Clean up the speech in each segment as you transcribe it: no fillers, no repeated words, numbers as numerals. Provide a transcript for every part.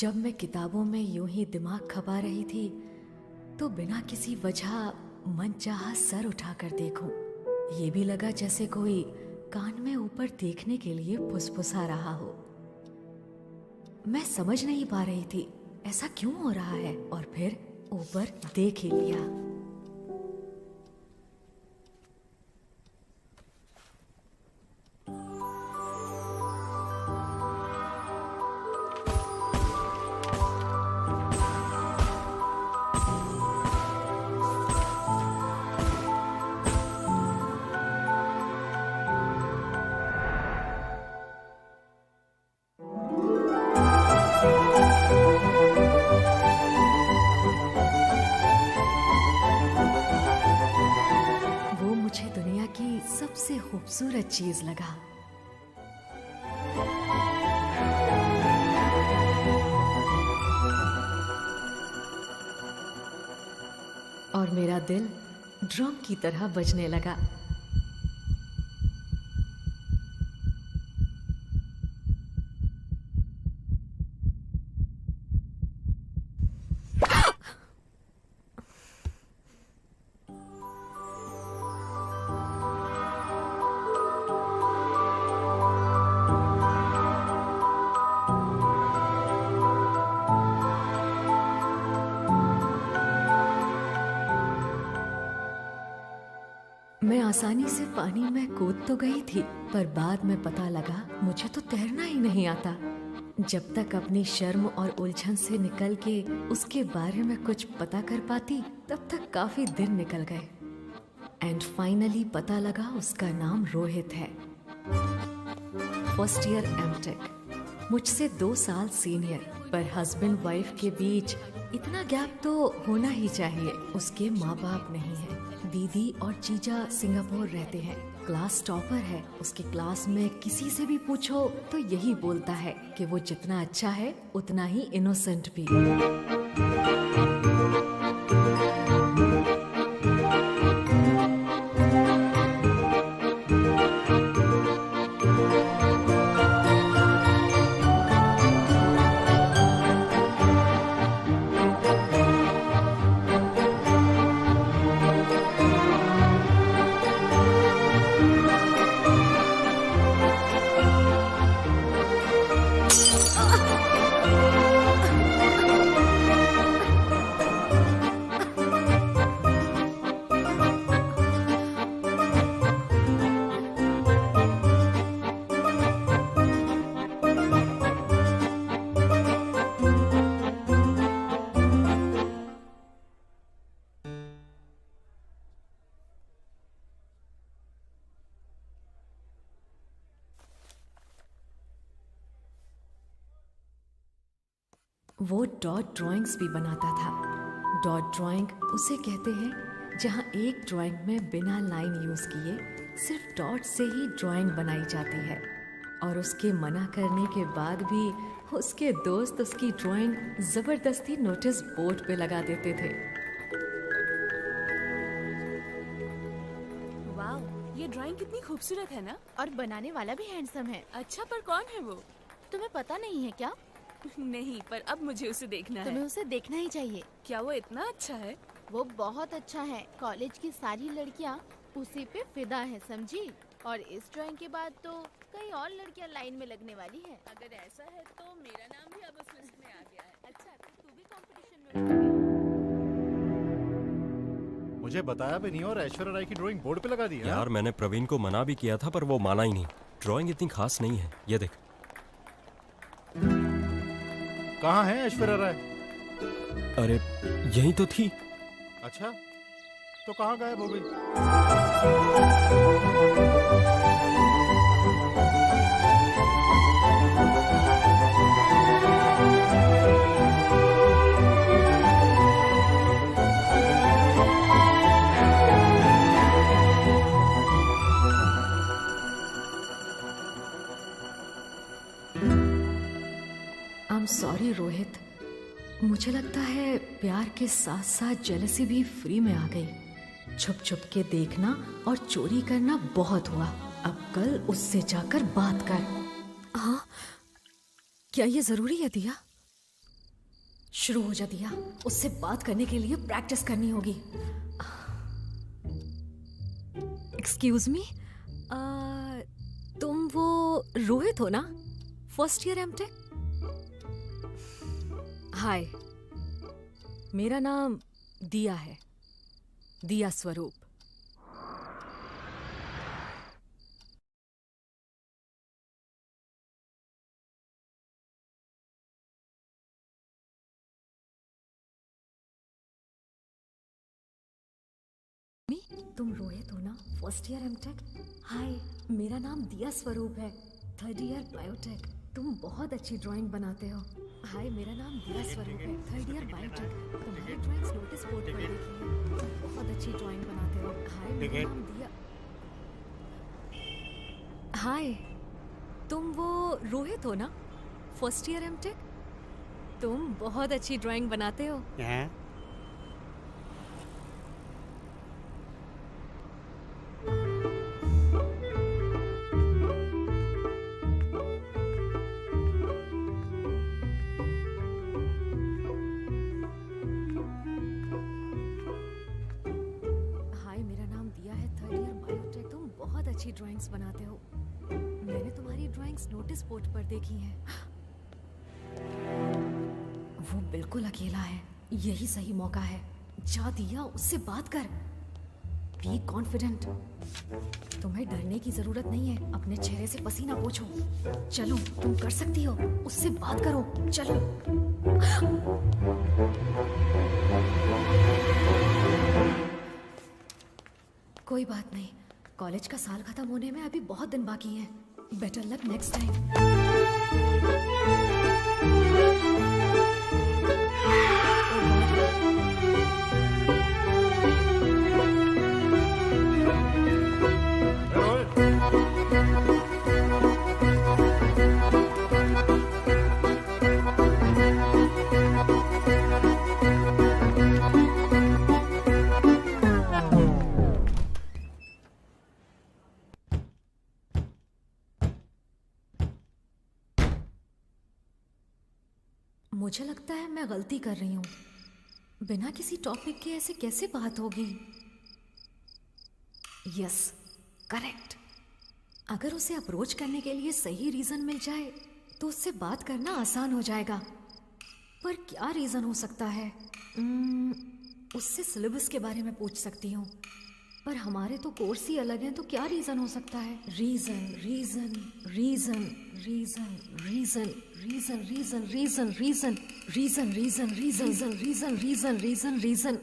जब मैं किताबों में यूं ही दिमाग खपा रही थी तो बिना किसी वजह मनचाहा सर उठाकर देखूं। ये भी लगा जैसे कोई कान में ऊपर देखने के लिए फुसफुसा रहा हो। मैं समझ नहीं पा रही थी ऐसा क्यों हो रहा है, और फिर ऊपर देख ही लिया। वो मुझे दुनिया की सबसे खूबसूरत चीज लगा। और मेरा दिल ड्रम की तरह बजने लगा। मैं आसानी से पानी में कूद तो गई थी, पर बाद में पता लगा मुझे तो तैरना ही नहीं आता। जब तक अपनी शर्म और उलझन से निकल के उसके बारे में कुछ पता कर पाती, तब तक काफी दिन निकल गए। एंड फाइनली पता लगा उसका नाम रोहित है। फर्स्ट ईयर एमटेक, मुझसे 2 साल सीनियर, पर हस्बैंड वाइफ के बीच इतना गैप तो होना ही चाहिए। उसके माँ बाप नहीं है, दीदी और जीजा सिंगापुर रहते हैं। क्लास टॉपर है। उसके क्लास में किसी से भी पूछो तो यही बोलता है कि वो जितना अच्छा है उतना ही इनोसेंट भी। वो डॉट ड्राइंग्स भी बनाता था। डॉट ड्राइंग उसे कहते हैं जहाँ एक ड्राइंग में बिना लाइन यूज किए सिर्फ डॉट से ही ड्राइंग बनाई जाती है। और उसके मना करने के बाद भी उसके दोस्त उसकी ड्राइंग जबरदस्ती नोटिस बोर्ड पे लगा देते थे। वाव, ये ड्राइंग कितनी खूबसूरत है ना। और बनाने वाला भी हैंडसम है। अच्छा, पर कौन है वो? तुम्हें पता नहीं है क्या? नहीं, पर अब मुझे उसे देखना तुम्हें है। उसे देखना ही चाहिए। क्या वो इतना अच्छा है? वो बहुत अच्छा है। कॉलेज की सारी लड़कियाँ उसी पे फिदा है, समझी? और इस ड्राइंग के बाद तो कई और लड़कियाँ लाइन में लगने वाली है। अगर ऐसा है तो मेरा नाम भी अब उस लिस्ट में आ गया है। अच्छा, तो तू भी कंपटीशन में मुझे बताया भी नहीं और ऐश्वर्या राय की ड्राइंग बोर्ड पे लगा दी है। यार मैंने प्रवीण को मना भी किया था पर वो माना ही नहीं। ड्राइंग इतनी खास नहीं है, ये देख। कहाँ है ऐश्वर्या राय? अरे यही तो थी। अच्छा, तो कहाँ गायब हो गई? I'm sorry रोहित, मुझे लगता है प्यार के साथ साथ जेलसी भी फ्री में आ गई। छुप छुप के देखना और चोरी करना बहुत हुआ। अब कल उससे जाकर बात कर। हाँ, क्या ये जरूरी है दिया? शुरू हो जा दिया, उससे बात करने के लिए प्रैक्टिस करनी होगी। एक्सक्यूज मी, तुम वो रोहित हो ना, फर्स्ट ईयर एमटेक? हाय, मेरा नाम दिया है, दिया स्वरूप। तुम रोहित हो ना, फर्स्ट ईयर एमटेक? हाय, मेरा नाम दिया स्वरूप है, थर्ड ईयर बायोटेक। तुम बहुत अच्छी ड्राइंग बनाते हो। हाय, मेरा नाम दिया स्वरूप है, थर्ड ईयर बायोटेक। तुम्हारी ड्राइंग्स नोटिस बोर्ड पर देखी है, तुम बहुत अच्छी ड्राइंग बनाते हो। हाय, मेरा नाम दिया। हाय, तुम वो रोहित हो ना, फर्स्ट ईयर एमटेक? तुम बहुत अच्छी ड्राइंग बनाते हो। अच्छी ड्राइंग्स बनाते हो। मैंने तुम्हारी ड्राइंग्स नोटिस बोर्ड पर देखी हैं। वो बिल्कुल अकेला है, यही सही मौका है। जा दिया, उससे बात कर। Be confident. तुम्हें डरने की जरूरत नहीं है, अपने चेहरे से पसीना पोंछो। चलो, तुम कर सकती हो, उससे बात करो। चलो। कोई बात नहीं, कॉलेज का साल खत्म होने में अभी बहुत दिन बाकी हैं। Better luck next time. मुझे लगता है मैं गलती कर रही हूँ। बिना किसी टॉपिक के ऐसे कैसे बात होगी? Yes, correct. अगर उसे अप्रोच करने के लिए सही रीजन मिल जाए तो उससे बात करना आसान हो जाएगा। पर क्या रीजन हो सकता है? उससे सिलेबस के बारे में पूछ सकती हूँ, पर हमारे तो कोर्स ही अलग हैं, तो क्या रीजन हो सकता है? Reason reason reason reason reason reason reason reason reason reason reason reason reason reason reason reason.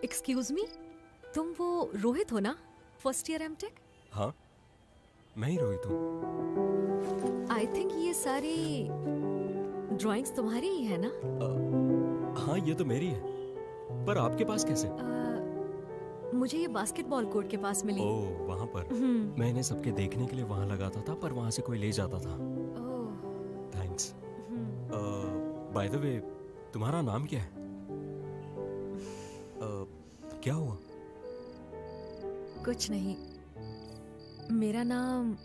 Excuse me, तुम वो रोहित हो ना, फर्स्ट ईयर एमटेक? हाँ, मैं ही रोहित हूँ। आई थिंक ये सारी ड्राइंग्स तुम्हारी ही है ना? हाँ, ये तो मेरी है, पर आपके पास कैसे? मुझे ये बास्केटबॉल कोर्ट के पास मिली। ओह, वहाँ पर। मैं इन्हें सबके देखने के लिए वहाँ लगाता था, पर वहाँ से कोई ले जाता था। थैंक्स। बाय द वे, तुम्हारा नाम क्या है? क्या हुआ? कुछ नहीं, मेरा नाम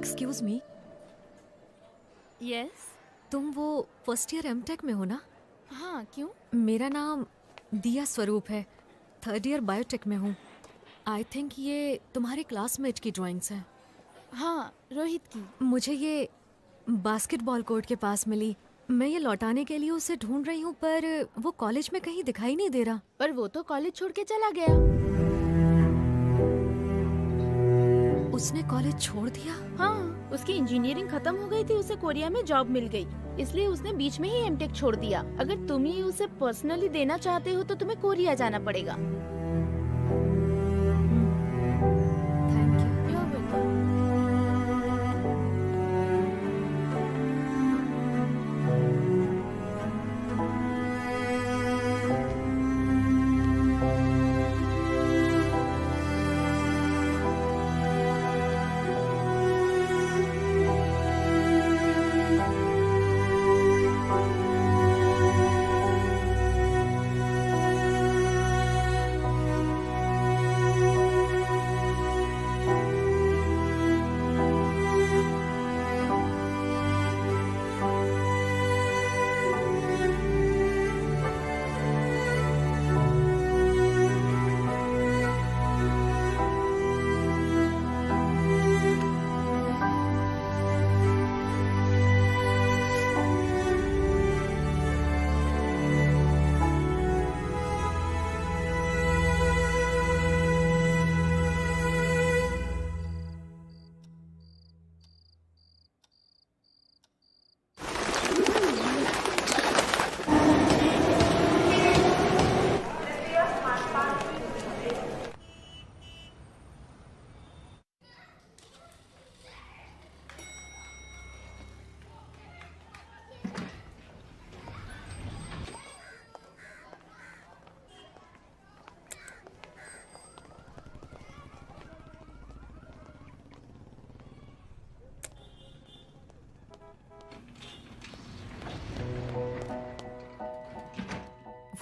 एक्सक्यूज मी, यस। तुम वो फर्स्ट ईयर एमटेक में हो ना? हाँ, क्यों? मेरा नाम दिया स्वरूप है, थर्ड ईयर बायोटेक में हूँ। आई थिंक ये तुम्हारे क्लासमेट की ड्राइंग्स हैं। हाँ, रोहित की। मुझे ये बास्केटबॉल कोर्ट के पास मिली। मैं ये लौटाने के लिए उसे ढूंढ रही हूँ, पर वो कॉलेज में कहीं दिखाई नहीं दे रहा। पर वो तो कॉलेज छोड़ के चला गया। उसने कॉलेज छोड़ दिया? हाँ, उसकी इंजीनियरिंग खत्म हो गई थी, उसे कोरिया में जॉब मिल गई, इसलिए उसने बीच में ही एमटेक छोड़ दिया। अगर तुम ही उसे पर्सनली देना चाहते हो तो तुम्हें कोरिया जाना पड़ेगा। Thank you. You're welcome।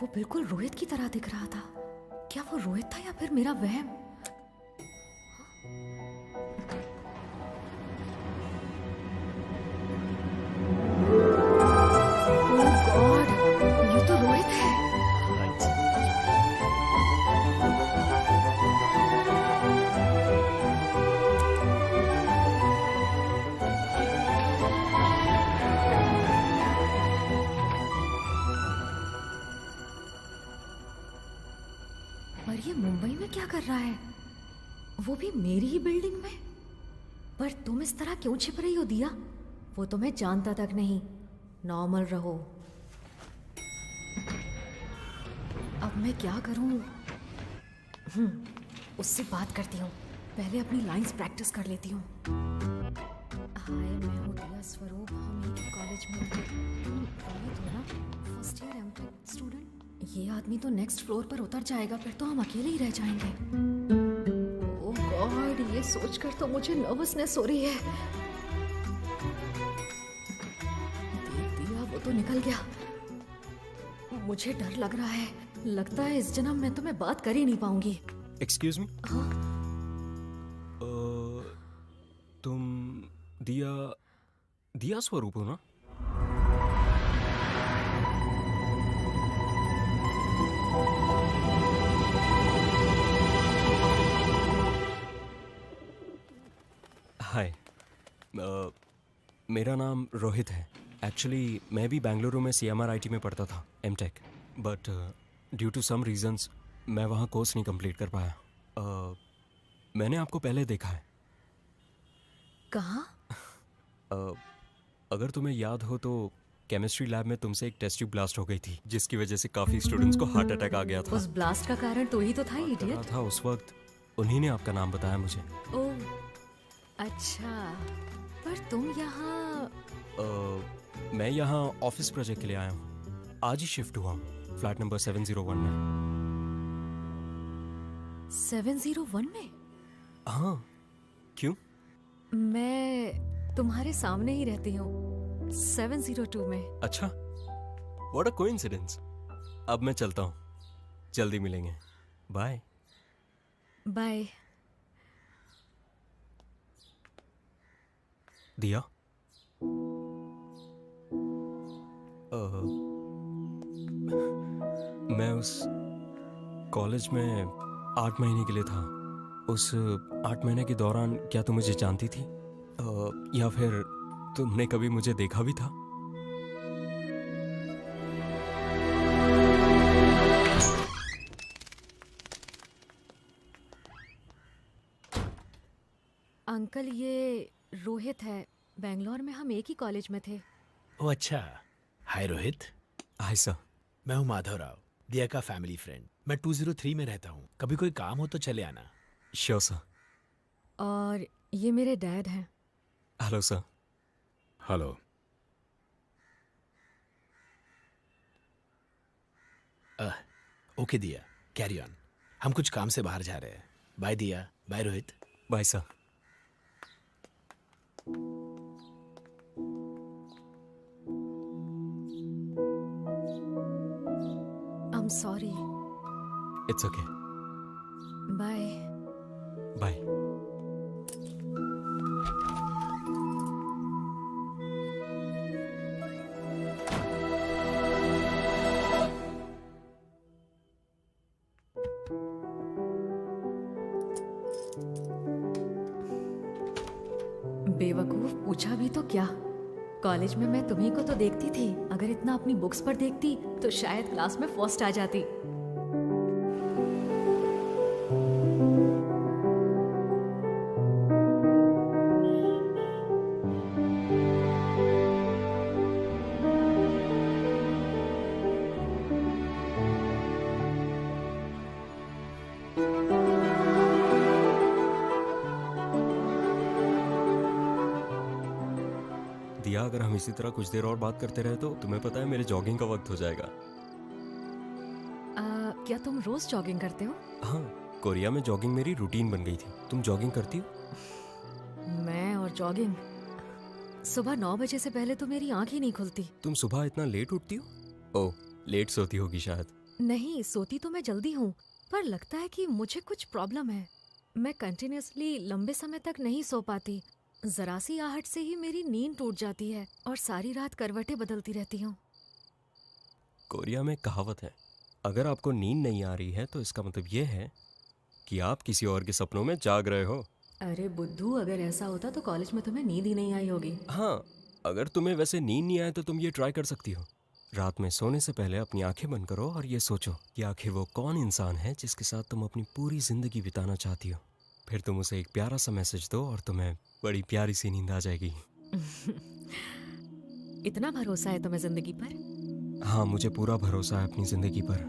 वो बिल्कुल रोहित की तरह दिख रहा था। क्या वो रोहित था या फिर मेरा वहम? ओह गॉड, ये तो रोहित है। पर ये मुंबई में क्या कर रहा है? वो भी मेरी ही बिल्डिंग में? पर तुम इस तरह क्यों छिप रही हो दिया? वो तुम्हें जानता तक नहीं। नॉर्मल रहो। अब मैं क्या करूं? उससे बात करती हूँ। पहले अपनी लाइंस प्रैक्टिस कर लेती हूँ। हाय, मैं हूँ दिया स्वरूप, हम एक ही कॉलेज में थे। तुम रोहित हो ना? First year MTech student. ये आदमी तो नेक्स्ट फ्लोर पर उतर जाएगा, फिर तो हम अकेले ही रह जाएंगे। ओह गॉड, ये सोचकर तो मुझे नर्वसनेस हो रही है। देख दिया, वो तो निकल गया। मुझे डर लग रहा है। लगता है इस जन्म में तो मैं बात कर ही नहीं पाऊंगी। एक्सक्यूज मी, हाँ? तुम दिया स्वरूप हो ना? हाय, मेरा नाम रोहित है। एक्चुअली मैं भी बेंगलुरु में CMRIT में पढ़ता था, MTech, but due to some reasons मैं वहाँ कोर्स नहीं कंप्लीट कर पाया। मैंने आपको पहले देखा है। कहाँ? अगर तुम्हें याद हो तो केमिस्ट्री लैब में तुमसे एक टेस्ट ट्यूब ब्लास्ट हो गई थी, जिसकी वजह से काफ़ी स्टूडेंट्स को हार्ट अटैक आ गया था। उस ब्लास्ट का कारण तो ही तो था, बात कर रहा इडियट। था उस वक्त, उन्हीं ने आपका नाम बताया मुझे। ओह, अच्छा, पर तुम यहाँ मैं यहाँ ऑफिस प्रोजेक्ट के लिए आया हूँ। आज ही शिफ्ट हुआ हूँ फ्लैट नंबर 701 में। 701 में? हाँ, क्यों? मैं तुम्हारे सामने ही रहती हूँ, 702 में। अच्छा, व्हाट अ कोइंसिडेंस। अब मैं चलता हूँ, जल्दी मिलेंगे। बाय। बाय। दिया, मैं उस कॉलेज में 8 महीने के लिए था। उस 8 महीने के दौरान क्या तुम मुझे जानती थी? या फिर तुमने कभी मुझे देखा भी था? अंकल, ये रोहित है। बेंगलोर में हम एक ही कॉलेज में थे। ओह अच्छा। हाय रोहित, हाय सर। मैं हूँ माधव राव, दिया का फैमिली फ्रेंड। मैं 203 में रहता हूँ, कभी कोई काम हो तो चले आना। Sure sir. और ये मेरे डैड हैं। Hello sir. हेलो। ओके दिया, कैरी ऑन। हम कुछ काम से बाहर जा रहे हैं। Bye Diya, bye Rohit. Bye sir. I am sorry. It's okay. Bye. Bye. बेवकूफ, पूछा भी तो क्या। कॉलेज में मैं तुम्ही को तो देखती थी। अगर इतना अपनी बुक्स पर देखती तो शायद क्लास में फर्स्ट आ जाती। दिया, अगर हम इसी तरह कुछ देर और बात करते रहे तो तुम्हें पता है मेरे जॉगिंग का वक्त हो जाएगा। क्या तुम रोज जॉगिंग करते हो? हाँ, कोरिया में जॉगिंग मेरी रूटीन बन गई थी। तुम जॉगिंग करती हो? मैं और जॉगिंग, सुबह 9 बजे से पहले तो मेरी आंख ही नहीं खुलती। तुम सुबह इतना लेट उठती हो? ओह, लेट सोती होगी शायद। नहीं, सोती तो मैं जल्दी हूँ, पर लगता है कि मुझे कुछ प्रॉब्लम है। मैं कंटिन्यूअसली लंबे समय तक नहीं सो पाती। जरा सी आहट से ही मेरी नींद टूट जाती है और सारी रात करवटें बदलती रहती हूँ। कोरिया में कहावत है, अगर आपको नींद नहीं आ रही है तो इसका मतलब ये है कि आप किसी और के सपनों में जाग रहे हो। अरे बुद्धू, अगर ऐसा होता तो कॉलेज में तुम्हें नींद ही नहीं आई होगी। हाँ, अगर तुम्हें वैसे नींद नहीं आए तो तुम ये ट्राई कर सकती हो। रात में सोने से पहले अपनी आंखें बंद करो और ये सोचो कि आखिर वो कौन इंसान है जिसके साथ तुम अपनी पूरी जिंदगी बिताना चाहती हो। फिर तुम उसे एक प्यारा सा मैसेज दो और तुम्हें बड़ी प्यारी सी नींद आ जाएगी। इतना भरोसा है तुम्हें जिंदगी पर? हाँ, मुझे पूरा भरोसा है अपनी जिंदगी पर।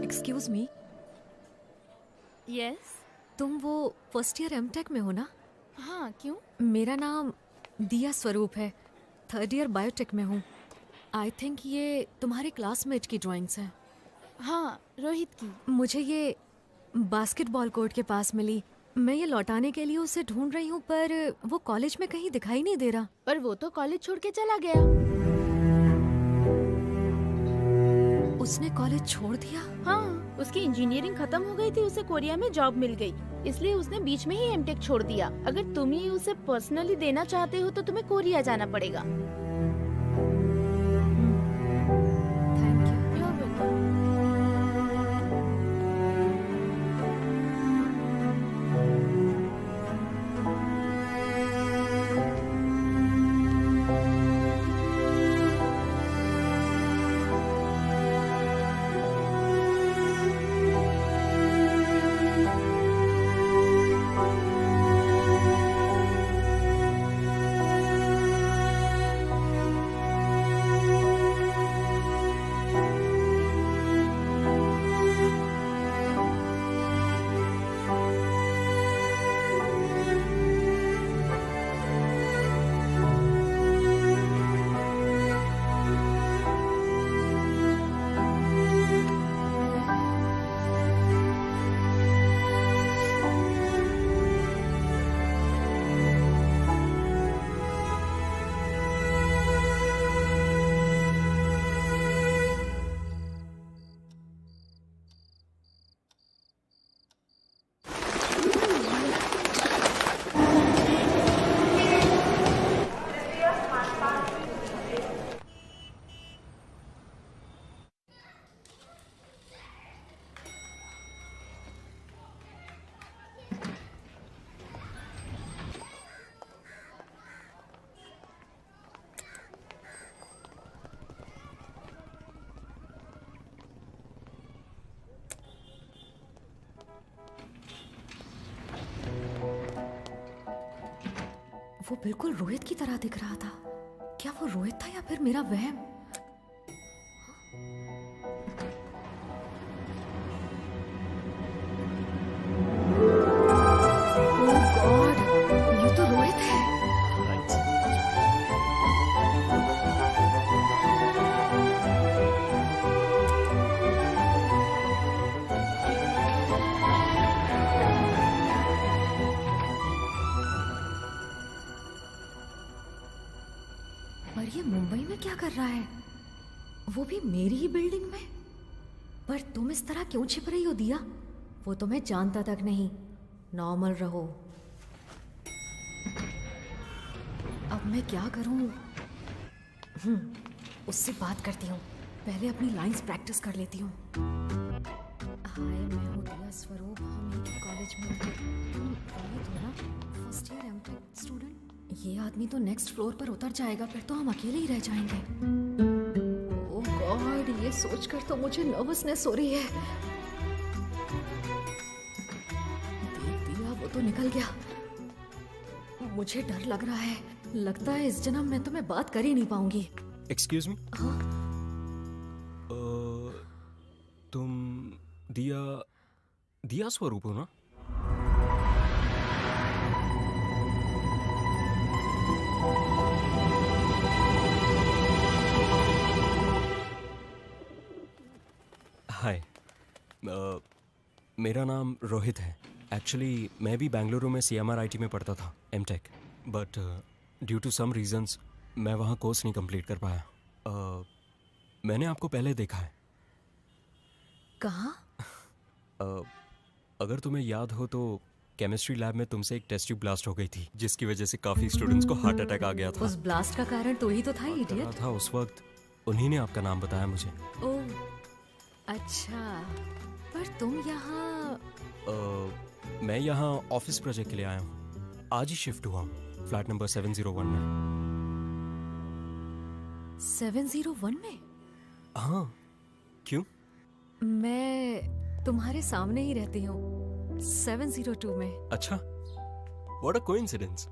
Excuse me, yes. तुम वो फर्स्ट ईयर एमटेक में हो ना? हाँ, क्यों? मेरा नाम दिया स्वरूप है, थर्ड ईयर बायोटेक में हूँ। आई थिंक ये तुम्हारे क्लासमेट की ड्राइंग्स हैं। हाँ, रोहित की। मुझे ये बास्केटबॉल कोर्ट के पास मिली। मैं ये लौटाने के लिए उसे ढूंढ रही हूँ, पर वो कॉलेज में कहीं दिखाई नहीं दे रहा। पर वो तो कॉलेज छोड़ के चला गया। उसने कॉलेज छोड़ दिया? हाँ, उसकी इंजीनियरिंग खत्म हो गई थी, उसे कोरिया में जॉब मिल गई, इसलिए उसने बीच में ही एमटेक छोड़ दिया। अगर तुम ही उसे पर्सनली देना चाहते हो तो तुम्हें कोरिया जाना पड़ेगा। Thank you. You're welcome. वो बिल्कुल रोहित की तरह दिख रहा था। क्या वो रोहित था या फिर मेरा वहम? ओह गॉड, ये तो रोहित है। पर ये मुंबई में क्या कर रहा है? वो भी मेरी ही बिल्डिंग में? पर तुम इस तरह क्यों छिप रही हो दिया? वो तुम्हें जानता तक नहीं। नॉर्मल रहो। अब मैं क्या करूं? उससे बात करती हूँ। पहले अपनी लाइंस प्रैक्टिस कर लेती हूँ। हाय, मैं हूँ दिया स्वरूप। हम एक ही कॉलेज में थे। तुम रोहित हो ना? First year MTech student. ये आदमी तो नेक्स्ट फ्लोर पर उतर जाएगा, फिर तो हम अकेले ही रह जाएंगे। ओह गॉड, ये सोचकर तो मुझे नर्वसनेस हो रही है। देख दिया, वो तो निकल गया। मुझे डर लग रहा है। लगता है इस जन्म में तो मैं बात कर ही नहीं पाऊंगी। एक्सक्यूज मी, हाँ? तुम दिया दिया स्वरूप हो ना? हाय, मेरा नाम रोहित है। एक्चुअली मैं भी बेंगलुरु में CMRIT में पढ़ता था, MTech, but due to some reasons मैं वहाँ कोर्स नहीं कंप्लीट कर पाया। मैंने आपको पहले देखा है। कहाँ? अगर तुम्हें याद हो तो केमिस्ट्री लैब में तुमसे एक टेस्ट ट्यूब ब्लास्ट हो गई थी, जिसकी वजह से काफी स्टूडेंट्स को हार्ट अटैक आ गया था। उस ब्लास्ट का कारण तो ही तो था, बात कर रहा इडियट। था उस वक्त, उन्हीं ने आपका नाम बताया मुझे। ओह, अच्छा। पर तुम यहाँ मैं यहाँ ऑफिस प्रोजेक्ट के लिए आया हूँ। आज ही शिफ्ट हुआ हूँ फ्लैट नंबर 701 में। 701 में? हाँ, क्यों? मैं तुम्हारे सामने ही रहती हूँ, 702 में। अच्छा, व्हाट अ कोइंसिडेंस।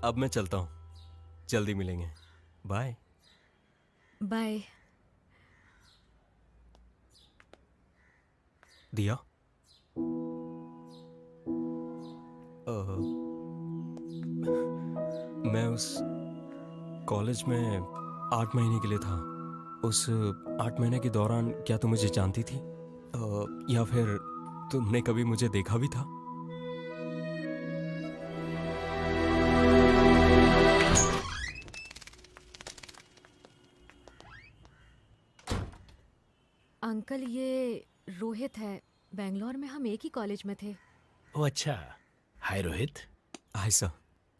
अब मैं चलता हूँ, जल्दी मिलेंगे। बाय। बाय। दिया, मैं उस कॉलेज में 8 महीने के लिए था। उस 8 महीने के दौरान क्या तुम मुझे जानती थी? या फिर तुमने कभी मुझे देखा भी था? अंकल, ये रोहित है। बेंगलोर में हम एक ही कॉलेज में थे। ओ अच्छा, हाय रोहित। Hi sir.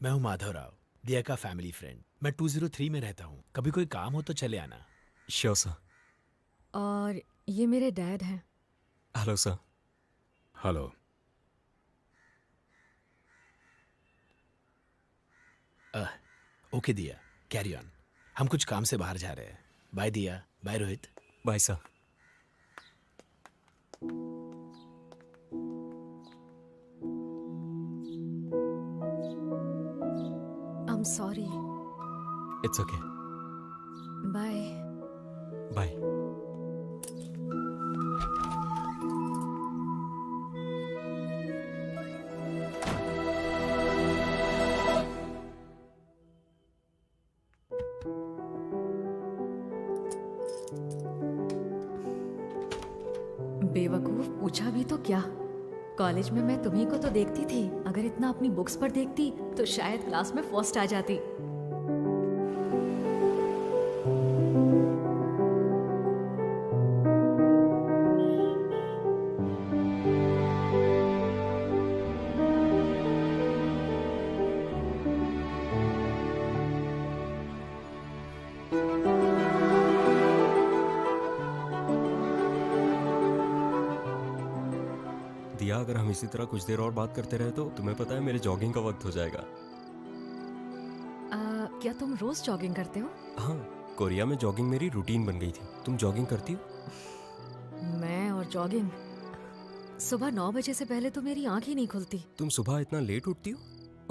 मैं हूँ माधव राव, दिया का फैमिली फ्रेंड। मैं 203 में रहता हूँ, कभी कोई काम हो तो चले आना। Sure sir. और ये मेरे डैड हैं। Hello sir. हेलो। ओके दिया, कैरी ऑन। हम कुछ काम से बाहर जा रहे हैं। Bye Diya, bye Rohit. Bye sir. I am sorry. It's okay. Bye. Bye. बेवकूफ, पूछा भी तो क्या। कॉलेज में मैं तुम्ही को तो देखती थी। अगर इतना अपनी बुक्स पर देखती तो शायद क्लास में फर्स्ट आ जाती। दिया, अगर हम इसी तरह कुछ देर और बात करते रहे तो तुम्हें पता है मेरे जॉगिंग का वक्त हो जाएगा। क्या तुम रोज जॉगिंग करते हो? हाँ, कोरिया में जॉगिंग मेरी रूटीन बन गई थी। तुम जॉगिंग करती हो? मैं और जॉगिंग, सुबह 9 बजे से पहले तो मेरी आंख ही नहीं खुलती। तुम सुबह इतना लेट उठती हो?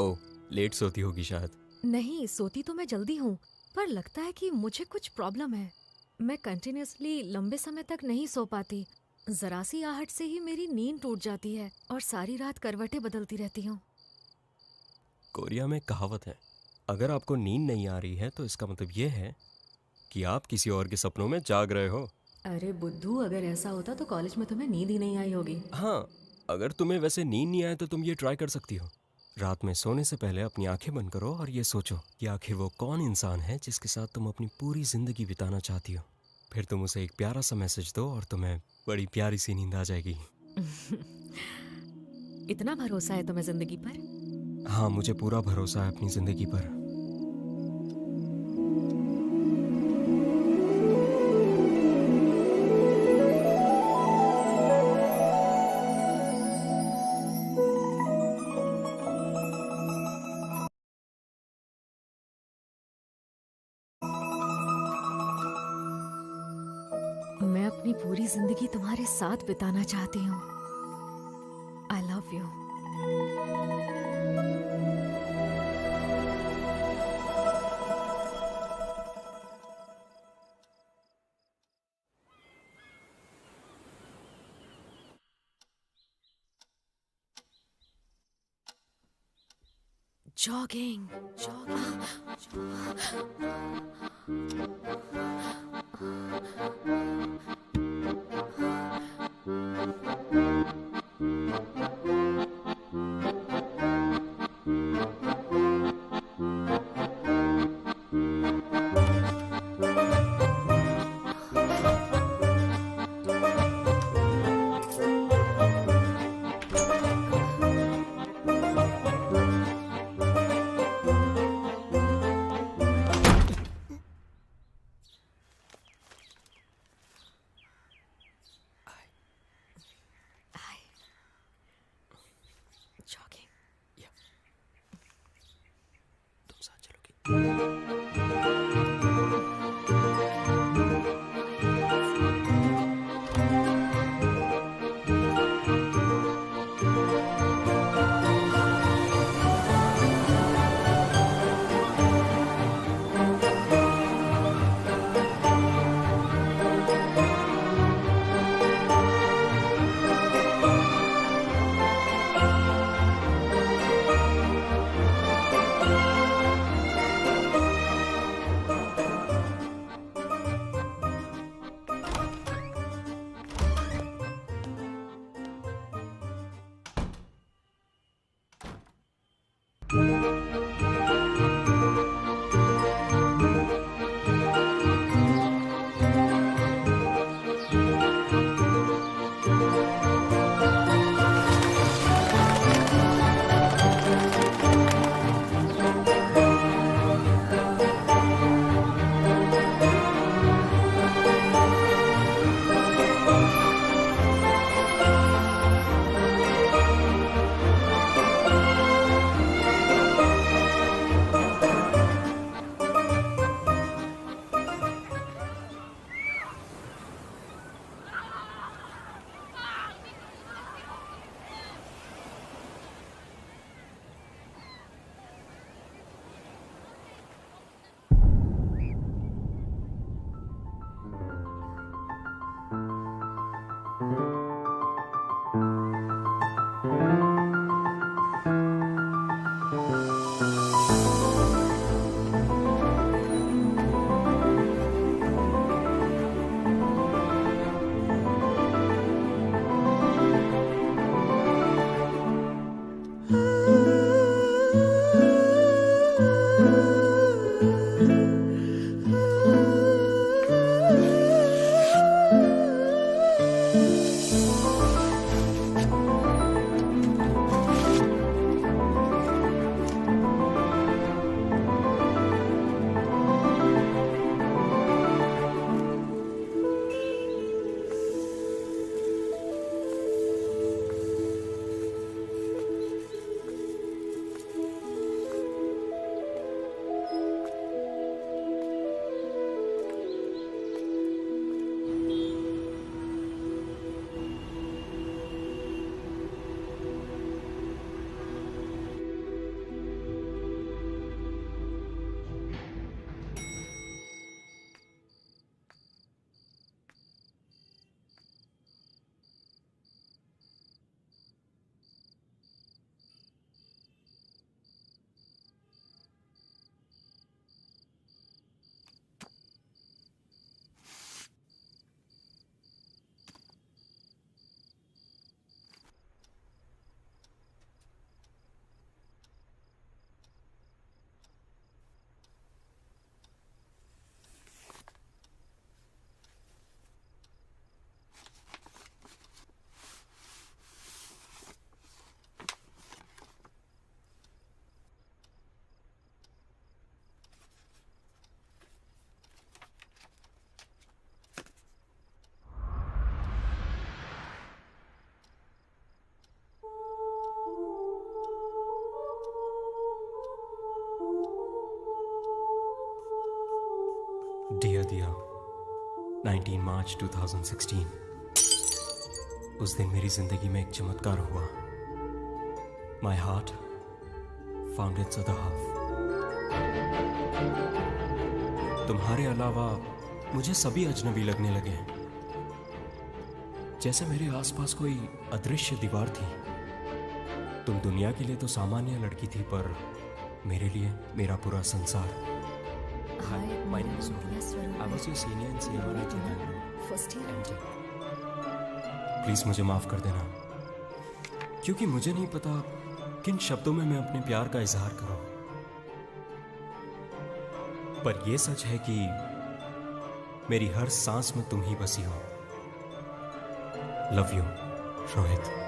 ओह, लेट सोती होगी शायद। नहीं, सोती तो मैं जल्दी हूँ, पर लगता है कि मुझे कुछ प्रॉब्लम है। मैं कंटिन्यूअसली लंबे समय तक नहीं सो पाती। जरा सी आहट से ही मेरी नींद टूट जाती है और सारी रात करवटें बदलती रहती हूँ। कोरिया में कहावत है, अगर आपको नींद नहीं आ रही है तो इसका मतलब ये है कि आप किसी और के सपनों में जाग रहे हो। अरे बुद्धू, अगर ऐसा होता तो कॉलेज में तुम्हें नींद ही नहीं आई होगी। हाँ, अगर तुम्हें वैसे नींद नहीं आए तो तुम ये ट्राई कर सकती हो। रात में सोने से पहले अपनी आंखें बंद करो और ये सोचो कि आखिर वो कौन इंसान है जिसके साथ तुम अपनी पूरी जिंदगी बिताना चाहती हो। फिर तुम उसे एक प्यारा सा मैसेज दो और तुम्हें बड़ी प्यारी सी नींद आ जाएगी। इतना भरोसा है तुम्हें जिंदगी पर? हाँ, मुझे पूरा भरोसा है अपनी जिंदगी पर। मैं अपनी पूरी जिंदगी तुम्हारे साथ बिताना चाहती हूँ। I love you. Jogging, dear Diya, 19 मार्च 2016। उस दिन मेरी जिंदगी में एक चमत्कार हुआ। My heart found it's other half. तुम्हारे अलावा मुझे सभी अजनबी लगने लगे हैं, जैसे मेरे आसपास कोई अदृश्य दीवार थी। तुम दुनिया के लिए तो सामान्य लड़की थी, पर मेरे लिए मेरा पूरा संसार। Hi, My name is Rohit. Swaroop. I was your senior in CMRIT Bangalore. First year. MTech. Please मुझे माफ कर देना, क्योंकि मुझे नहीं पता किन शब्दों में मैं अपने प्यार का इजहार करूं। पर यह सच है कि मेरी हर सांस में तुम ही बसी हो। Love you, Rohit.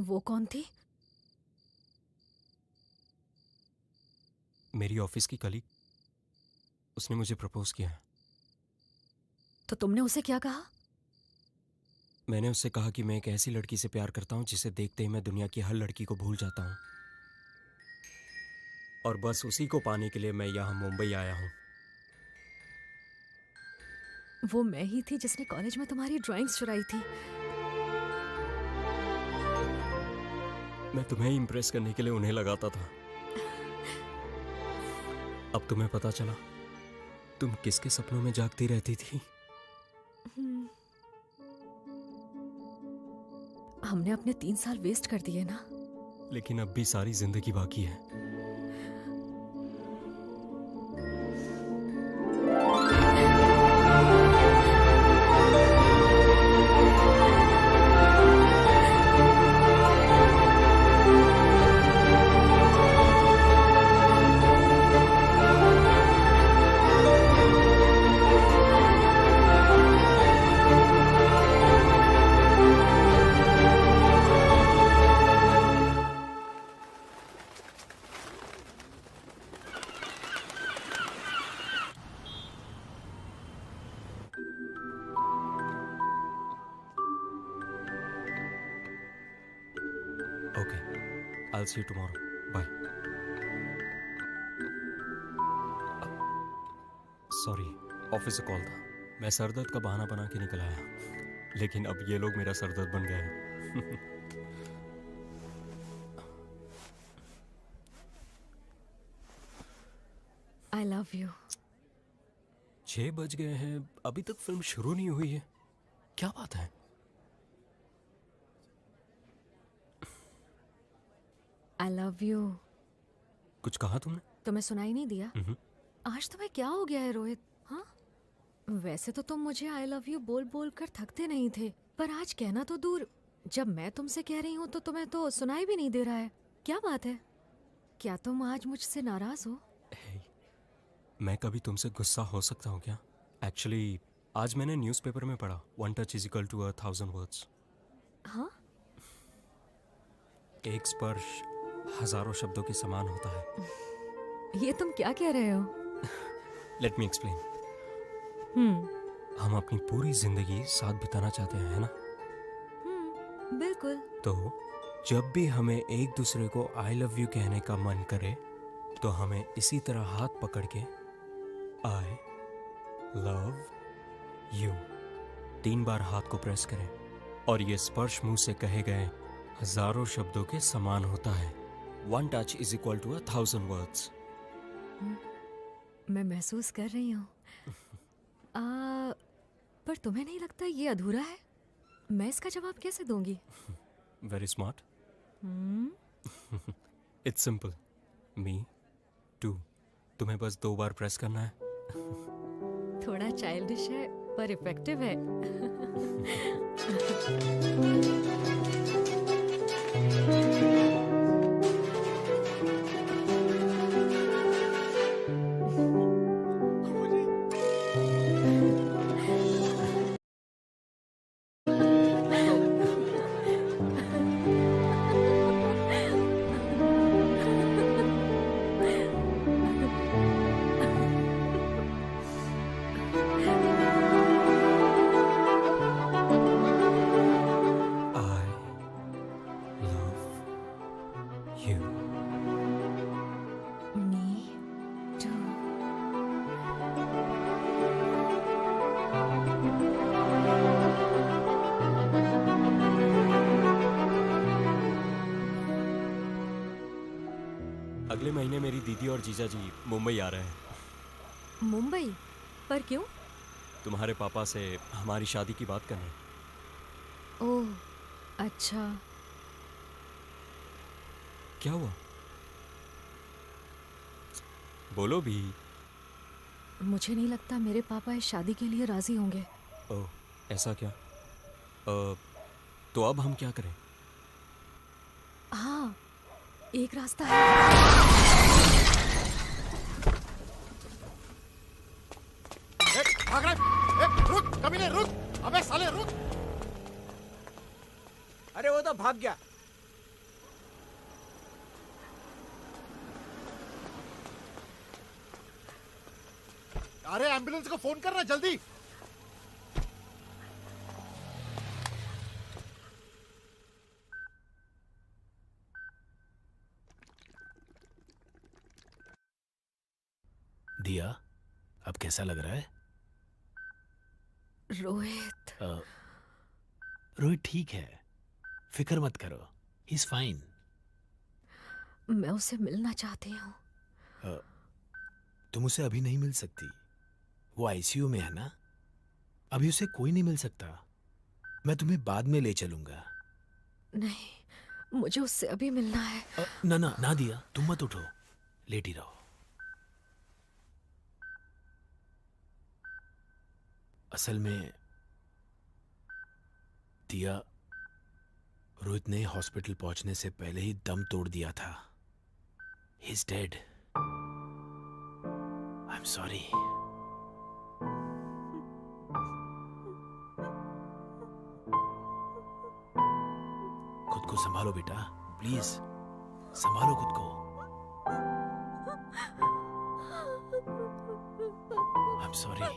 वो कौन थी? मेरी ऑफिस की कलीग। उसने मुझे प्रपोज किया है। तो तुमने उसे क्या कहा? मैंने उससे कहा कि मैं एक ऐसी लड़की से प्यार करता हूँ जिसे देखते ही मैं दुनिया की हर लड़की को भूल जाता हूँ, और बस उसी को पाने के लिए मैं यहाँ मुंबई आया हूँ। वो मैं ही थी जिसने कॉलेज में तुम्हारी ड्राइंग्स चुराई थी। मैं तुम्हें इम्प्रेस करने के लिए उन्हें लगाता था। अब तुम्हें पता चला तुम किसके सपनों में जागती रहती थी। हमने अपने 3 साल वेस्ट कर दिए ना। लेकिन अब भी सारी जिंदगी बाकी है। Okay, I'll see you tomorrow. Bye. Sorry, office से कॉल था। मैं सरदर्द का बहाना बना के निकल आया, लेकिन अब ये लोग मेरा सरदर्द बन गए हैं। I love you. 6 बज गए हैं, अभी तक फिल्म शुरू नहीं हुई है। क्या बात है? I love you. कुछ कहा तुमने? तुम्हें सुनाई नहीं दिया? आज तुम्हें क्या हो गया है रोहित? हाँ, वैसे तो तुम मुझे आई लव यू बोल बोल कर थकते नहीं थे, पर आज कहना तो दूर, जब मैं तुमसे कह रही हूँ तो तुम्हें तो सुनाई भी नहीं दे रहा है। क्या बात है? क्या तुम आज मुझसे नाराज हो? Hey, मैं कभी तुमसे गुस्सा हो सकता हूँ क्या? एक्चुअली आज मैंने न्यूज़पेपर में पढ़ा, 1 touch is equal to 1,000 words. हाँ, एक स्पर्श हजारों शब्दों के समान होता है। ये तुम क्या कह रहे हो? Let me explain. हम अपनी पूरी जिंदगी साथ बिताना चाहते हैं, है ना? बिल्कुल। तो जब भी हमें एक दूसरे को आई लव यू कहने का मन करे, तो हमें इसी तरह हाथ पकड़ के आई लव यू 3 बार हाथ को प्रेस करें, और ये स्पर्श मुंह से कहे गए हजारों शब्दों के समान होता है। 1 touch is equal to 1,000 words. मैं महसूस कर रही हूँ। पर तुम्हें नहीं लगता ये अधूरा है? मैं इसका जवाब कैसे दूंगी? Very smart. It's simple. Me too. तुम्हें बस 2 बार प्रेस करना है। थोड़ा चाइल्डिश है पर इफेक्टिव है। अगले महीने मेरी दीदी और जीजा जी मुंबई आ रहे हैं। मुंबई? पर क्यों? तुम्हारे पापा से हमारी शादी की बात करने। ओह, अच्छा। क्या हुआ? बोलो भी। मुझे नहीं लगता मेरे पापा इस शादी के लिए राजी होंगे। ओह, ऐसा क्या? तो अब हम क्या करें? हाँ, एक रास्ता है। भाग रहा है। रुक, कमीने रुक। अबे साले रुक। अरे वो तो भाग गया। अरे एम्बुलेंस को फोन करना जल्दी। दिया, अब कैसा लग रहा है? रोहित, रोहित ठीक है, फिक्र मत करो, ही इज फाइन। मैं उसे मिलना चाहती हूँ। तुम उसे अभी नहीं मिल सकती, वो आईसीयू में है ना, अभी उसे कोई नहीं मिल सकता। मैं तुम्हें बाद में ले चलूंगा। नहीं, मुझे उससे अभी मिलना है। ना ना ना दिया, तुम मत उठो, लेटी रहो। असल में दिया, रोहित ने हॉस्पिटल पहुंचने से पहले ही दम तोड़ दिया था। He is dead. I am sorry. खुद को संभालो बेटा, प्लीज संभालो खुद को। आई एम सॉरी।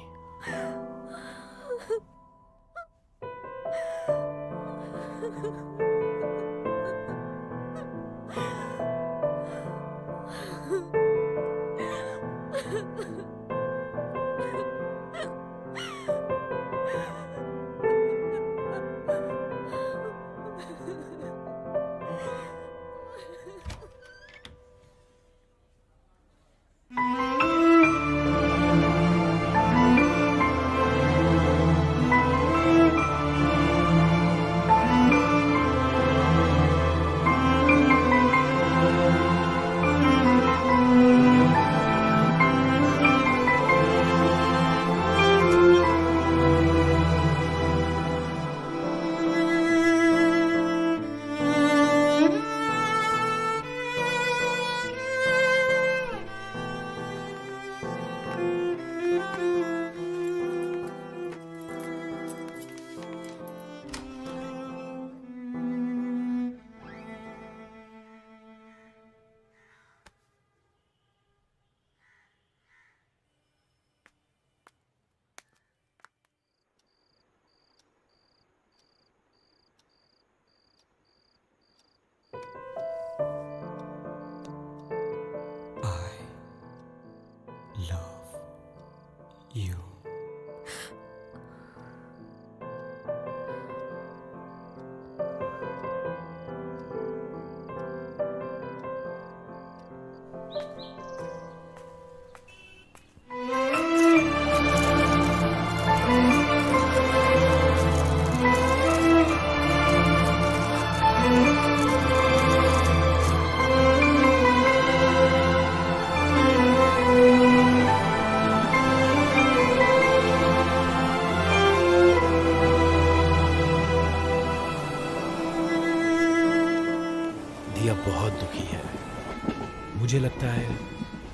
You. दिया बहुत दुखी है। मुझे लगता है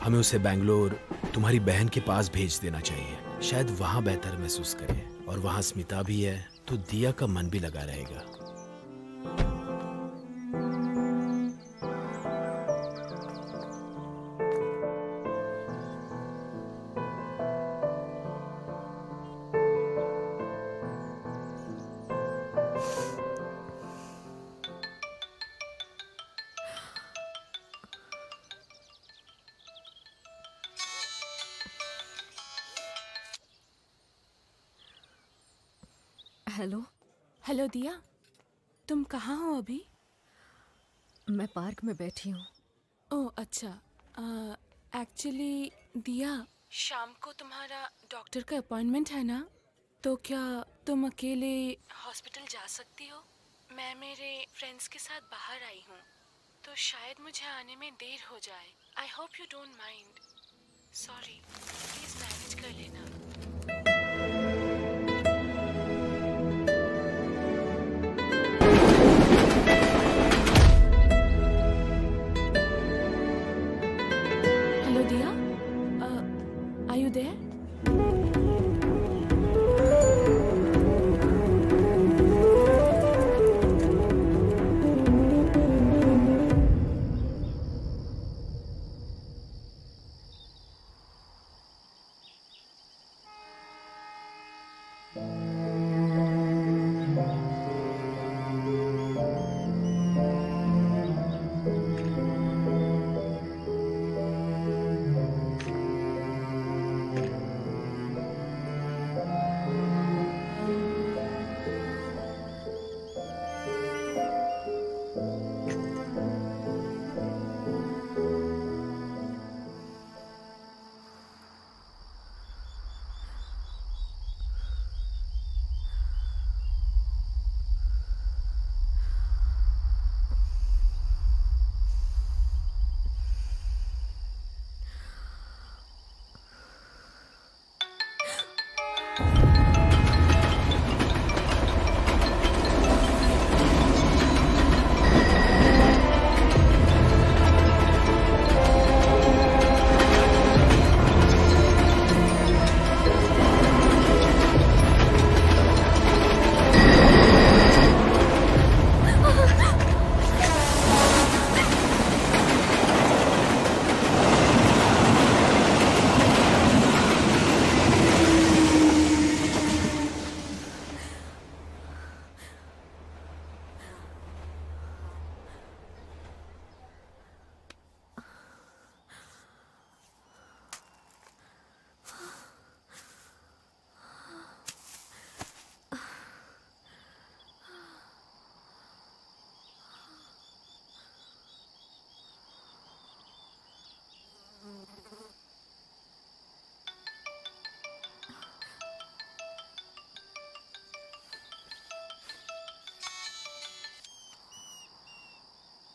हमें उसे बैंगलोर तुम्हारी बहन के पास भेज देना चाहिए। शायद वहां बेहतर महसूस करे, और वहां स्मिता भी है तो दिया का मन भी लगा रहेगा। हेलो, हेलो दिया, तुम कहाँ हो अभी? मैं पार्क में बैठी हूँ। ओह अच्छा, एक्चुअली दिया, शाम को तुम्हारा डॉक्टर का अपॉइंटमेंट है ना, तो क्या तुम अकेले हॉस्पिटल जा सकती हो? मैं मेरे फ्रेंड्स के साथ बाहर आई हूँ, तो शायद मुझे आने में देर हो जाए। I hope you don't mind. Sorry, please manage कर लेना। Hello Diya, are you there?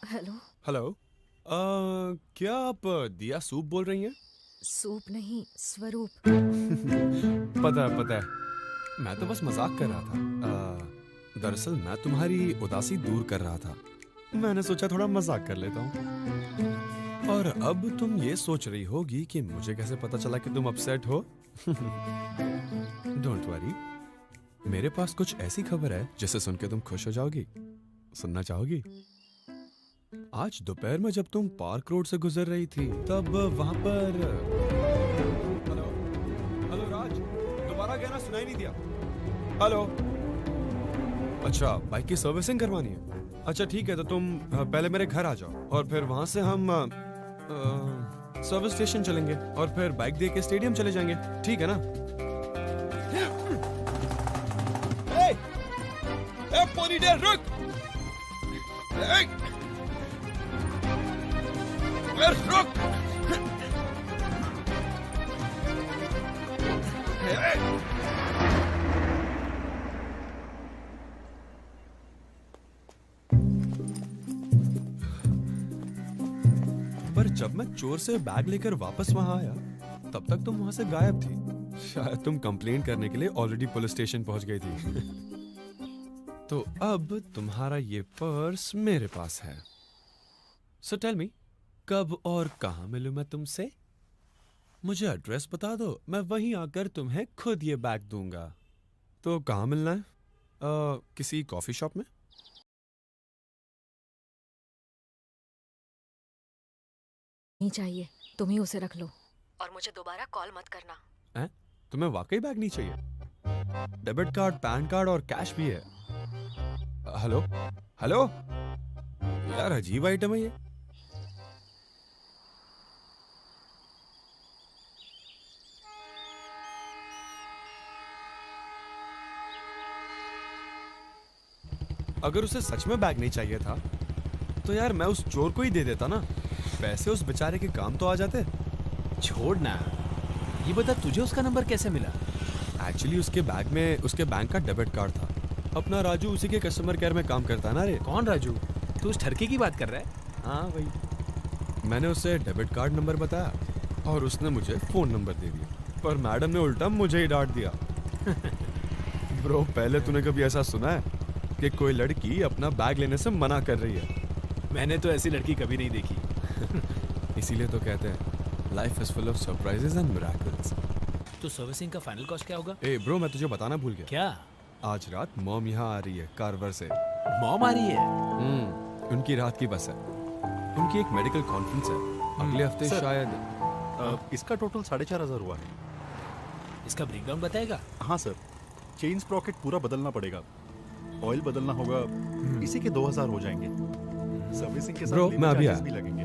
Hello. Hello, क्या आप दिया सूप बोल रही हैं? सूप नहीं, स्वरूप। पता है। मैं तो बस मजाक कर रहा था। दरअसल मैं तुम्हारी उदासी दूर कर रहा था। मैंने सोचा थोड़ा मजाक कर लेता हूँ। और अब तुम ये सोच रही होगी कि मुझे कैसे पता चला कि तुम अपसेट हो। डोंट वरी, मेरे पास कुछ ऐसी खबर है जिसे सुन के तुम खुश हो जाओगी। सुनना चाहोगी? आज दोपहर में जब तुम पार्क रोड से गुजर रही थी तब वहां पर हेलो राज, दोबारा कहना सुनाई नहीं दिया। हेलो, अच्छा बाइक की सर्विसिंग करवानी है? अच्छा ठीक है, तो तुम पहले मेरे घर आ जाओ और फिर वहां से हम सर्विस स्टेशन चलेंगे और फिर बाइक दे के स्टेडियम चले जाएंगे, ठीक है ना? पोनीटेल रुक! रुक! पर जब मैं चोर से बैग लेकर वापस वहां आया तब तक तुम वहां से गायब थी। शायद तुम कंप्लेंट करने के लिए ऑलरेडी पुलिस स्टेशन पहुंच गई थी। तो अब तुम्हारा ये पर्स मेरे पास है। सो टेल मी, कब और कहां मिलूं मैं तुमसे? मुझे एड्रेस बता दो, मैं वहीं आकर तुम्हें खुद ये बैग दूंगा। तो कहां मिलना है? किसी कॉफी शॉप में? नहीं चाहिए, तुम ही उसे रख लो और मुझे दोबारा कॉल मत करना। तुम्हें वाकई बैग नहीं चाहिए? डेबिट कार्ड, पैन कार्ड और कैश भी है। हेलो हेलो, यार अजीब आइटम है ये। अगर उसे सच में बैग नहीं चाहिए था तो यार मैं उस चोर को ही दे देता ना, पैसे उस बेचारे के काम तो आ जाते। छोड़ ना, ये बता तुझे उसका नंबर कैसे मिला? एक्चुअली उसके बैग में उसके बैंक का डेबिट कार्ड था। अपना राजू उसी के कस्टमर केयर में काम करता है ना रे। कौन राजू? तू उस ठरके की बात कर रहा है? हाँ वही। मैंने उसे डेबिट कार्ड नंबर बताया और उसने मुझे फोन नंबर दे दिया, पर मैडम ने उल्टा मुझे ही डांट दिया। ब्रो, पहले तूने कभी ऐसा सुना है कि कोई लड़की अपना बैग लेने से मना कर रही है? मैंने तो ऐसी लड़की कभी नहीं देखी। इसीलिए तो कहते हैं life is full of surprises and miracles. तो सर्विसिंग का फाइनल कॉस्ट क्या होगा? ए ब्रो, मैं तुझे बताना भूल गया। क्या? आज रात मॉम यहाँ आ रही है कार्वर से। मॉम आ रही है? उनकी रात की बस है। उनकी एक मेडिकल कॉन्फ्रेंस है अगले हफ्ते शायद। इसका टोटल 4,500 हुआ है। इसका ब्रेकडाउन बताएगा? हाँ सर, चेन स्प्रॉकेट पूरा बदलना पड़ेगा, ऑयल बदलना होगा, इसी के 2,000 हो जाएंगे। सर्विसिंग के साथ ब्रो, मैं अभी चार्जेस भी लगेंगे।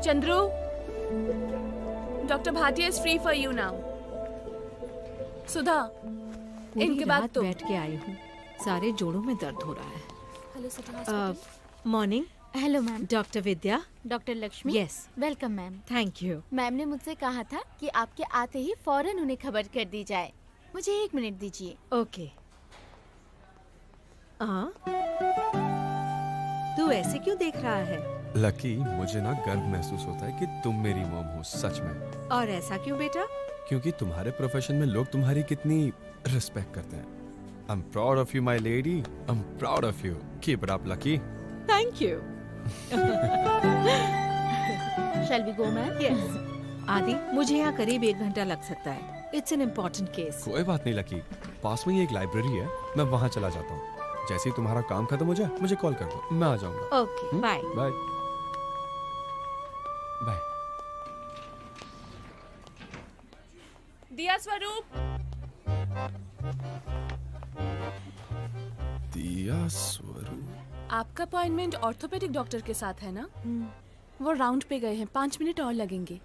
Chandru, doctor Bhatia is free for you now. Sudha, पूरी इनके बाद रात तुम। बैठ के आई हूँ, सारे जोड़ों में दर्द हो रहा है। Hello Sudha. Morning hello ma'am. Doctor Vidya. Doctor Lakshmi. Yes, welcome ma'am. Thank you. Ma'am ने मुझसे कहा था कि आपके आते ही फौरन उन्हें खबर कर दी जाए। मुझे 1 मिनट दीजिए। ओके। तू ऐसे क्यों देख रहा है? लकी, मुझे ना गर्व महसूस होता है कि तुम मेरी मॉम हो, सच में। और ऐसा क्यों बेटा? क्योंकि तुम्हारे प्रोफेशन में लोग तुम्हारी कितनी रिस्पेक्ट करते हैं। I'm proud of you, my lady. I'm proud of you. Keep it up, Lucky. Thank you. Shall we go, ma'am? Yes. आदि, मुझे यहाँ करीब 1 घंटा लग सकता है। It's an important case. कोई बात नहीं लकी, पास में ही एक लाइब्रेरी है, मैं वहाँ चला जाता हूँ। जैसे ही तुम्हारा काम खत्म हो जाए मुझे कॉल कर दो, मैं आ जाऊंगा। Okay, bye. Bye bye. Diya Swaroop. दिया स्वरूप। आपका अपॉइंटमेंट ऑर्थोपेडिक डॉक्टर के साथ है ना? वो राउंड पे गए हैं, 5 मिनट और लगेंगे।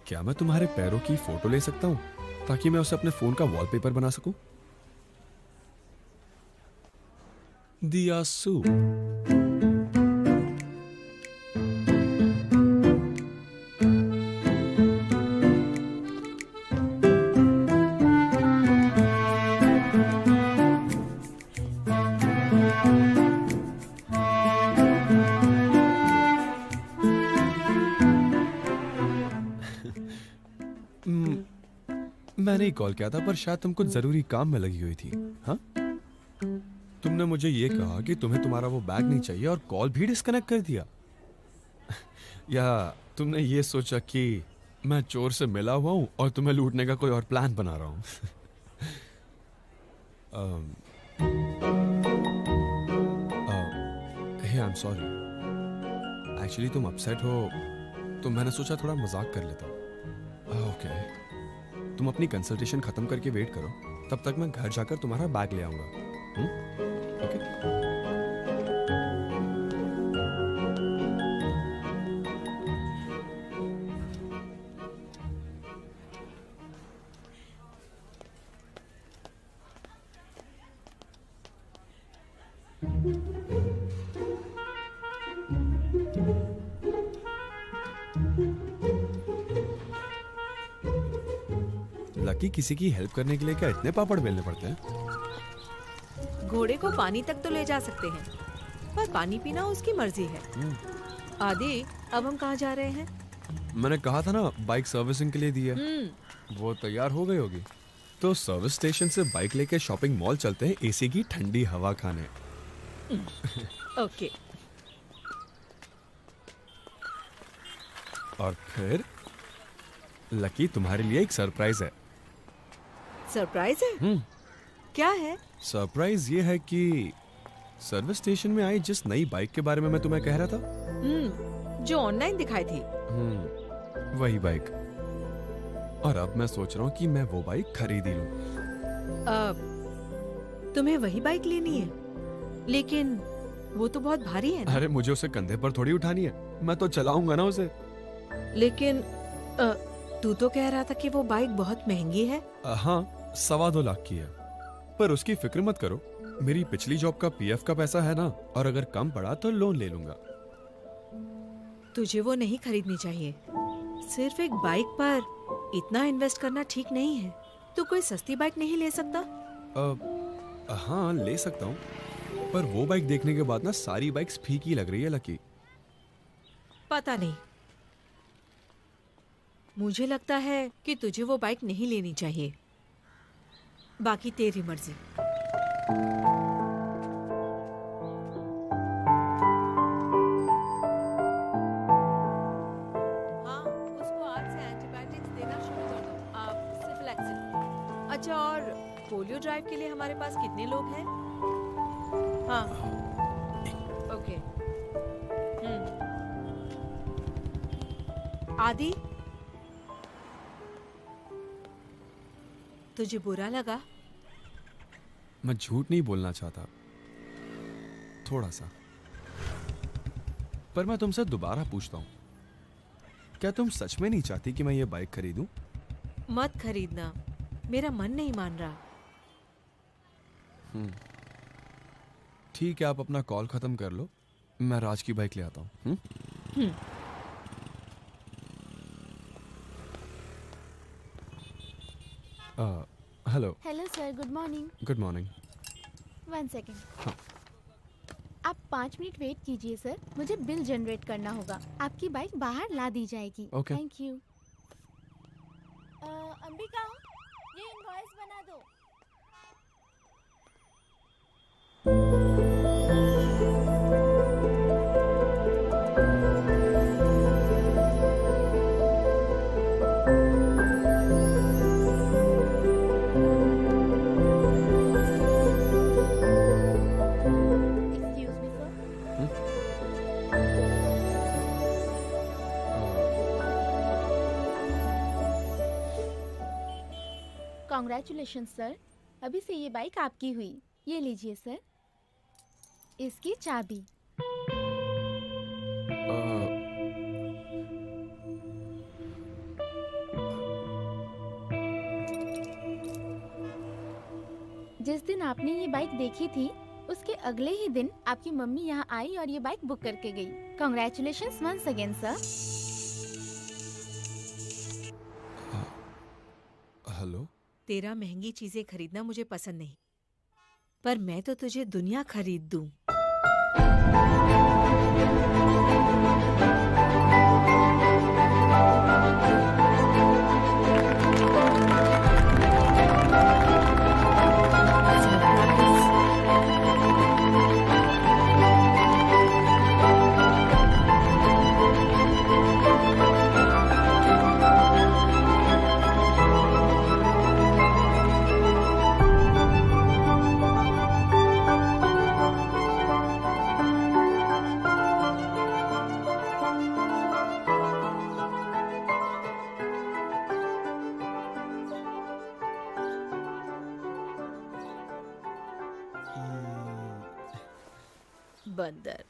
क्या मैं तुम्हारे पैरों की फोटो ले सकता हूँ ताकि मैं उसे अपने फोन का वॉलपेपर बना सकूं? दिया सू। मैंने ही कॉल किया था पर शायद तुम कुछ जरूरी काम में लगी हुई थी। हाँ, तुमने मुझे ये कहा कि तुम्हें तुम्हारा वो बैग नहीं चाहिए और कॉल भी डिस्कनेक्ट कर दिया। या तुमने ये सोचा कि मैं चोर से मिला हुआ हूं और तुम्हें लूटने का कोई और प्लान बना रहा हूं? हे आई एम सॉरी, एक्चुअली तुम अपसेट हो तो मैंने सोचा थोड़ा मजाक कर लेता हूँ। ओके, तुम अपनी कंसल्टेशन खत्म करके वेट करो, तब तक मैं घर जाकर तुम्हारा बैग ले आऊंगा। ओके? लकी, किसी की हेल्प करने के लिए क्या इतने पापड़ बेलने पड़ते हैं? घोड़े को पानी तक तो ले जा सकते हैं, पर पानी पीना उसकी मर्जी है। आदि, अब हम कहाँ जा रहे हैं? मैंने कहा था ना बाइक सर्विसिंग के लिए दी है। वो तैयार हो गई होगी तो सर्विस स्टेशन से बाइक लेके शॉपिंग मॉल चलते हैं एसी की ठंडी हवा खाने। ओके। और फिर लकी, तुम्हारे लिए एक सरप्राइज है। सरप्राइज है? क्या है? सरप्राइज ये है कि सर्विस स्टेशन में आई जिस नई बाइक के बारे में मैं तुम्हें कह रहा था, जो ऑनलाइन दिखाई थी। वही बाइक। और अब मैं सोच रहा हूँ कि मैं वो बाइक खरीद ही लूं। तुम्हें वही बाइक लेनी है, लेकिन वो तो बहुत भारी है ना? अरे मुझे उसे कंधे पर थोड़ी उठानी है, मैं तो चलाऊंगा ना उसे। लेकिन तू तो कह रहा था कि वो बाइक बहुत महंगी है। हाँ, 2.25 लाख की है, पर उसकी फिक्र मत करो, मेरी पिछली जॉब का पीएफ का पैसा है ना, और अगर कम पड़ा तो लोन ले लूंगा। तुझे वो नहीं खरीदनी चाहिए। सिर्फ एक बाइक पर इतना इन्वेस्ट करना ठीक नहीं है। तू कोई सस्ती बाइक नहीं ले सकता? हाँ, ले सकता हूँ, पर वो बाइक देखने के बाद ना सारी बाइक्स फीकी लग रही है लकी। पता नहीं, मुझे लगता है कि तुझे वो बाइक नहीं लेनी चाहिए। बाकी तेरी मर्जी। हाँ, उसको आज से एंटीबायोटिक्स देना शुरू कर दो। आप सिफिलिक्सिन। अच्छा, और पोलियो ड्राइव के लिए हमारे पास कितने लोग हैं? हाँ, ओके। आदि, तुझे बुरा लगा? मैं झूठ नहीं बोलना चाहता, थोड़ा सा, पर मैं तुमसे दोबारा पूछता हूँ, क्या तुम सच में नहीं चाहती कि मैं ये बाइक खरीदूं? मत खरीदना, मेरा मन नहीं मान रहा। ठीक है, आप अपना कॉल खत्म कर लो, मैं राज की बाइक ले आता हूँ। Hello. Hello sir, good morning. Good morning. 1 second. हाँ। आप 5 मिनट वेट कीजिए सर, मुझे बिल जनरेट करना होगा। आपकी बाइक बाहर ला दी जाएगी। ओके। Thank you. अंबिका, ये इनवॉइस बना दो। कॉन्ग्रेचुलेशन सर, अभी से ये बाइक आपकी हुई। ये लीजिए सर, इसकी चाबी। जिस दिन आपने ये बाइक देखी थी उसके अगले ही दिन आपकी मम्मी यहाँ आई और ये बाइक बुक करके गई। Congratulations once again sir. Hello. तेरा महंगी चीजें खरीदना मुझे पसंद नहीं, पर मैं तो तुझे दुनिया खरीद दूं। बंदर।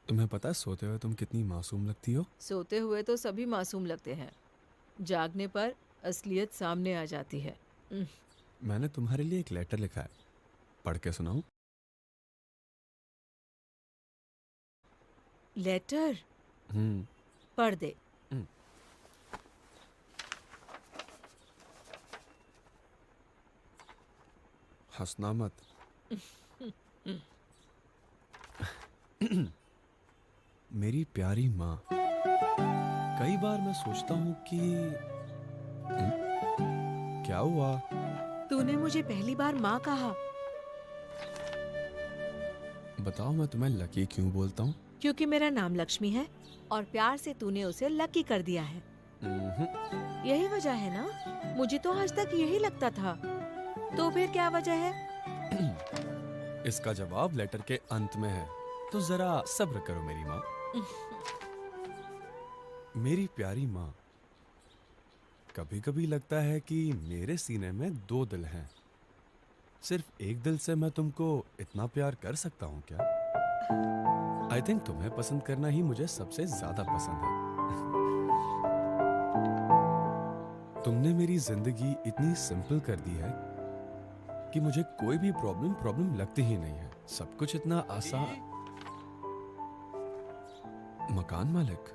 तुम्हें पता है सोते हुए तुम कितनी मासूम लगती हो? सोते हुए तो सभी मासूम लगते हैं, जागने पर असलियत सामने आ जाती है। मैंने तुम्हारे लिए एक लेटर लिखा है, पढ़ के सुनाऊं? लेटर? पढ़ दे। हंसना मत। मेरी प्यारी माँ, कई बार मैं सोचता हूँ कि क्या हुआ? तूने मुझे पहली बार माँ कहा। बताओ मैं तुम्हें लकी क्यों बोलता हूँ? क्योंकि मेरा नाम लक्ष्मी है और प्यार से तूने उसे लकी कर दिया है। यही वजह है ना? मुझे तो आज तक यही लगता था। तो फिर क्या वजह है? इसका जवाब लेटर के अंत में है, तो जरा सब्र करो मेरी माँ। मेरी प्यारी माँ, कभी कभी लगता है कि मेरे सीने में दो दिल हैं। सिर्फ एक दिल से मैं तुमको इतना प्यार कर सकता हूँ क्या? आई थिंक तुम्हें पसंद करना ही मुझे सबसे ज्यादा पसंद है। तुमने मेरी जिंदगी इतनी सिंपल कर दी है कि मुझे कोई भी प्रॉब्लम लगती ही नहीं है। सब कुछ इतना आसान। मकान मालिक।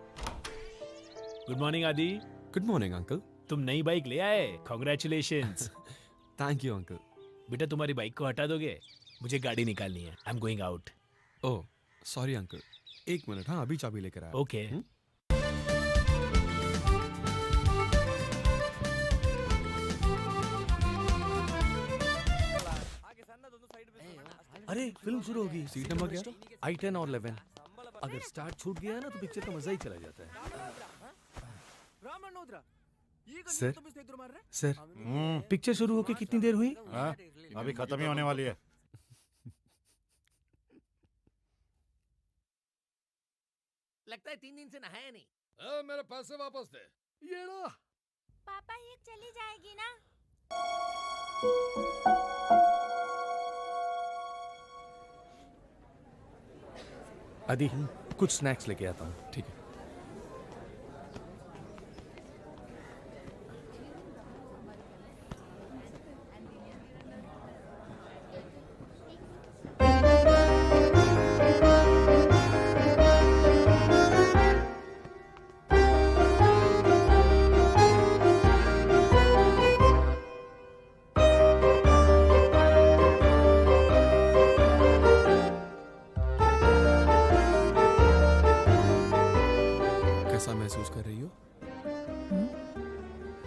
गुड मॉर्निंग आदि। Good morning uncle. तुम नई बाइक ले आए, कॉन्ग्रेचुलेशंस। Thank you uncle. बेटा तुम्हारी बाइक को हटा दोगे? मुझे गाड़ी निकालनी है। I am going out. Oh sorry uncle, एक मिनट। हाँ अभी चाबी लेकर आया। ओके। अरे फिल्म शुरू होगी। सीट नंबर क्या? I10 और 11। अगर स्टार्ट छूट गया ना तो पिक्चर का मजा ही चला जाता है। सर सर पिक्चर शुरू होके कितनी देर हुई? अभी खत्म ही होने वाली है। लगता है 3 दिन से नहाया नहीं। मेरे पैसे वापस दे। ये लो। पापा ये चली जाएगी ना? आदि कुछ स्नैक्स लेके आता हूँ। ठीक है। कैसा महसूस कर रही हो?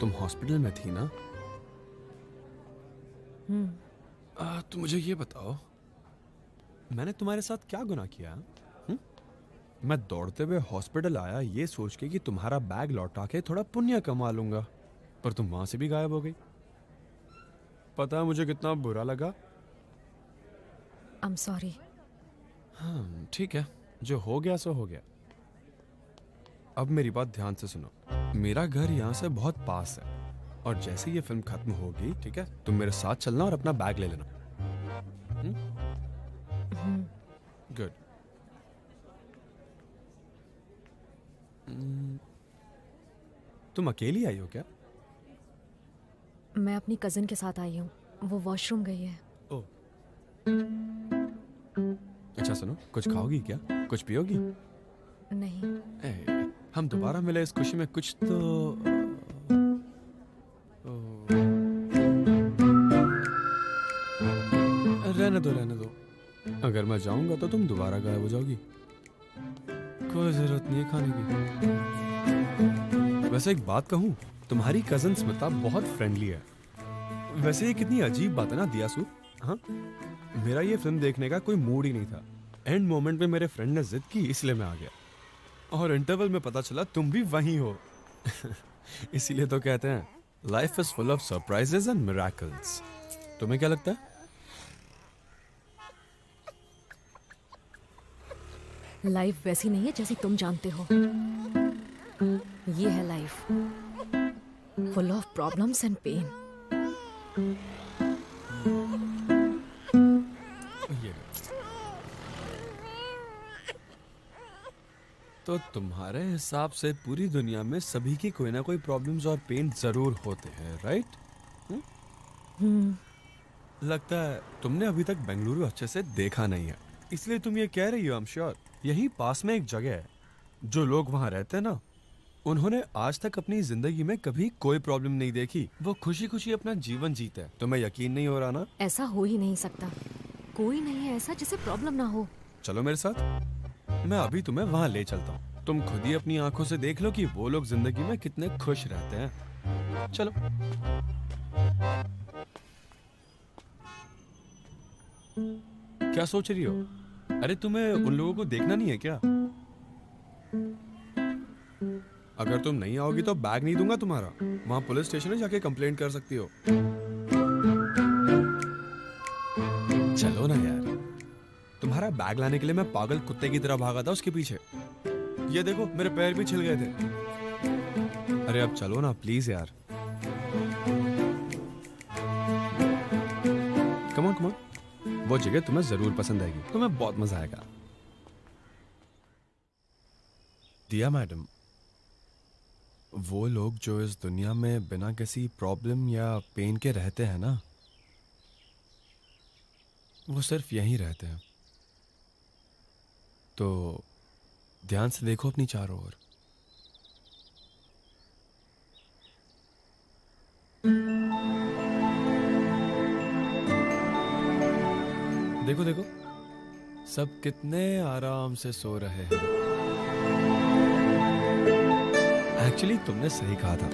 तुम हॉस्पिटल में थी ना? तो मुझे ये बताओ, मैंने तुम्हारे साथ क्या गुनाह किया? मैं दौड़ते हुए हॉस्पिटल आया ये सोच के कि तुम्हारा बैग लौटा के थोड़ा पुण्य कमा लूंगा, पर तुम वहां से भी गायब हो गई। पता है मुझे कितना बुरा लगा? आई एम सॉरी। हाँ ठीक है, जो हो गया सो हो गया। अब मेरी बात ध्यान से सुनो। मेरा घर यहाँ से बहुत पास है और जैसे ये फिल्म खत्म होगी, ठीक है, तुम मेरे साथ चलना और अपना बैग ले लेना। गुड। तुम अकेली आई हो क्या? मैं अपनी कजिन के साथ आई हूँ, वो वॉशरूम गई है। ओह, अच्छा सुनो, कुछ खाओगी क्या? कुछ पियोगी? नहीं। हम दोबारा मिले इस खुशी में, कुछ तो रहने दो, रहने दो। अगर मैं जाऊंगा तो तुम दोबारा गायब हो जाओगी। कोई जरूरत नहीं है खाने की। वैसे एक बात कहूँ, तुम्हारी कजन स्मिता बहुत फ्रेंडली है। वैसे ये कितनी अजीब बात है ना दियासू। हाँ, मेरा ये फिल्म देखने का कोई मूड ही नहीं था। एंड मोमेंट में मेरे फ्रेंड ने जिद की, इसलिए मैं आ गया। और इंटरवल में पता चला तुम भी वहीं हो। इसीलिए तो कहते हैं life is full of surprises and miracles. तुम्हें क्या लगता है? लाइफ वैसी नहीं है जैसी तुम जानते हो। ये है life, full of problems and pain. तो तुम्हारे हिसाब से पूरी दुनिया में सभी की कोई ना कोई प्रॉब्लम्स और पेन जरूर होते हैं, राइट? लगता है तुमने अभी तक बेंगलुरु अच्छे से देखा नहीं है, इसलिए तुम ये कह रही हो। आई एम श्योर यही पास में एक जगह है, जो लोग वहां रहते हैं ना, उन्होंने आज तक अपनी जिंदगी में कभी कोई प्रॉब्लम नहीं देखी। वो खुशी खुशी अपना जीवन जीते हैं। तुम्हें यकीन नहीं हो रहा ना? ऐसा हो ही नहीं सकता। कोई नहीं है ऐसा जिसे प्रॉब्लम ना हो। चलो मेरे साथ, मैं अभी तुम्हें वहां ले चलता हूँ। तुम खुद ही अपनी आंखों से देख लो कि वो लोग जिंदगी में कितने खुश रहते हैं। चलो। क्या सोच रही हो? अरे तुम्हें उन लोगों को देखना नहीं है क्या? अगर तुम नहीं आओगी तो बैग नहीं दूंगा तुम्हारा। वहां पुलिस स्टेशन में जाके कंप्लेंट कर सकती हो। चलो ना यार, तुम्हारा बैग लाने के लिए मैं पागल कुत्ते की तरह भागा था उसके पीछे। ये देखो मेरे पैर भी छिल गए थे। अरे अब चलो ना प्लीज यार। कम ऑन कम ऑन, वो जगह तुम्हें जरूर पसंद आएगी, तुम्हें बहुत मजा आएगा। दिया मैडम, वो लोग जो इस दुनिया में बिना किसी प्रॉब्लम या पेन के रहते हैं ना, वो सिर्फ यहीं रहते हैं। तो ध्यान से देखो अपनी चारों ओर। देखो देखो, सब कितने आराम से सो रहे हैं। एक्चुअली तुमने सही कहा था।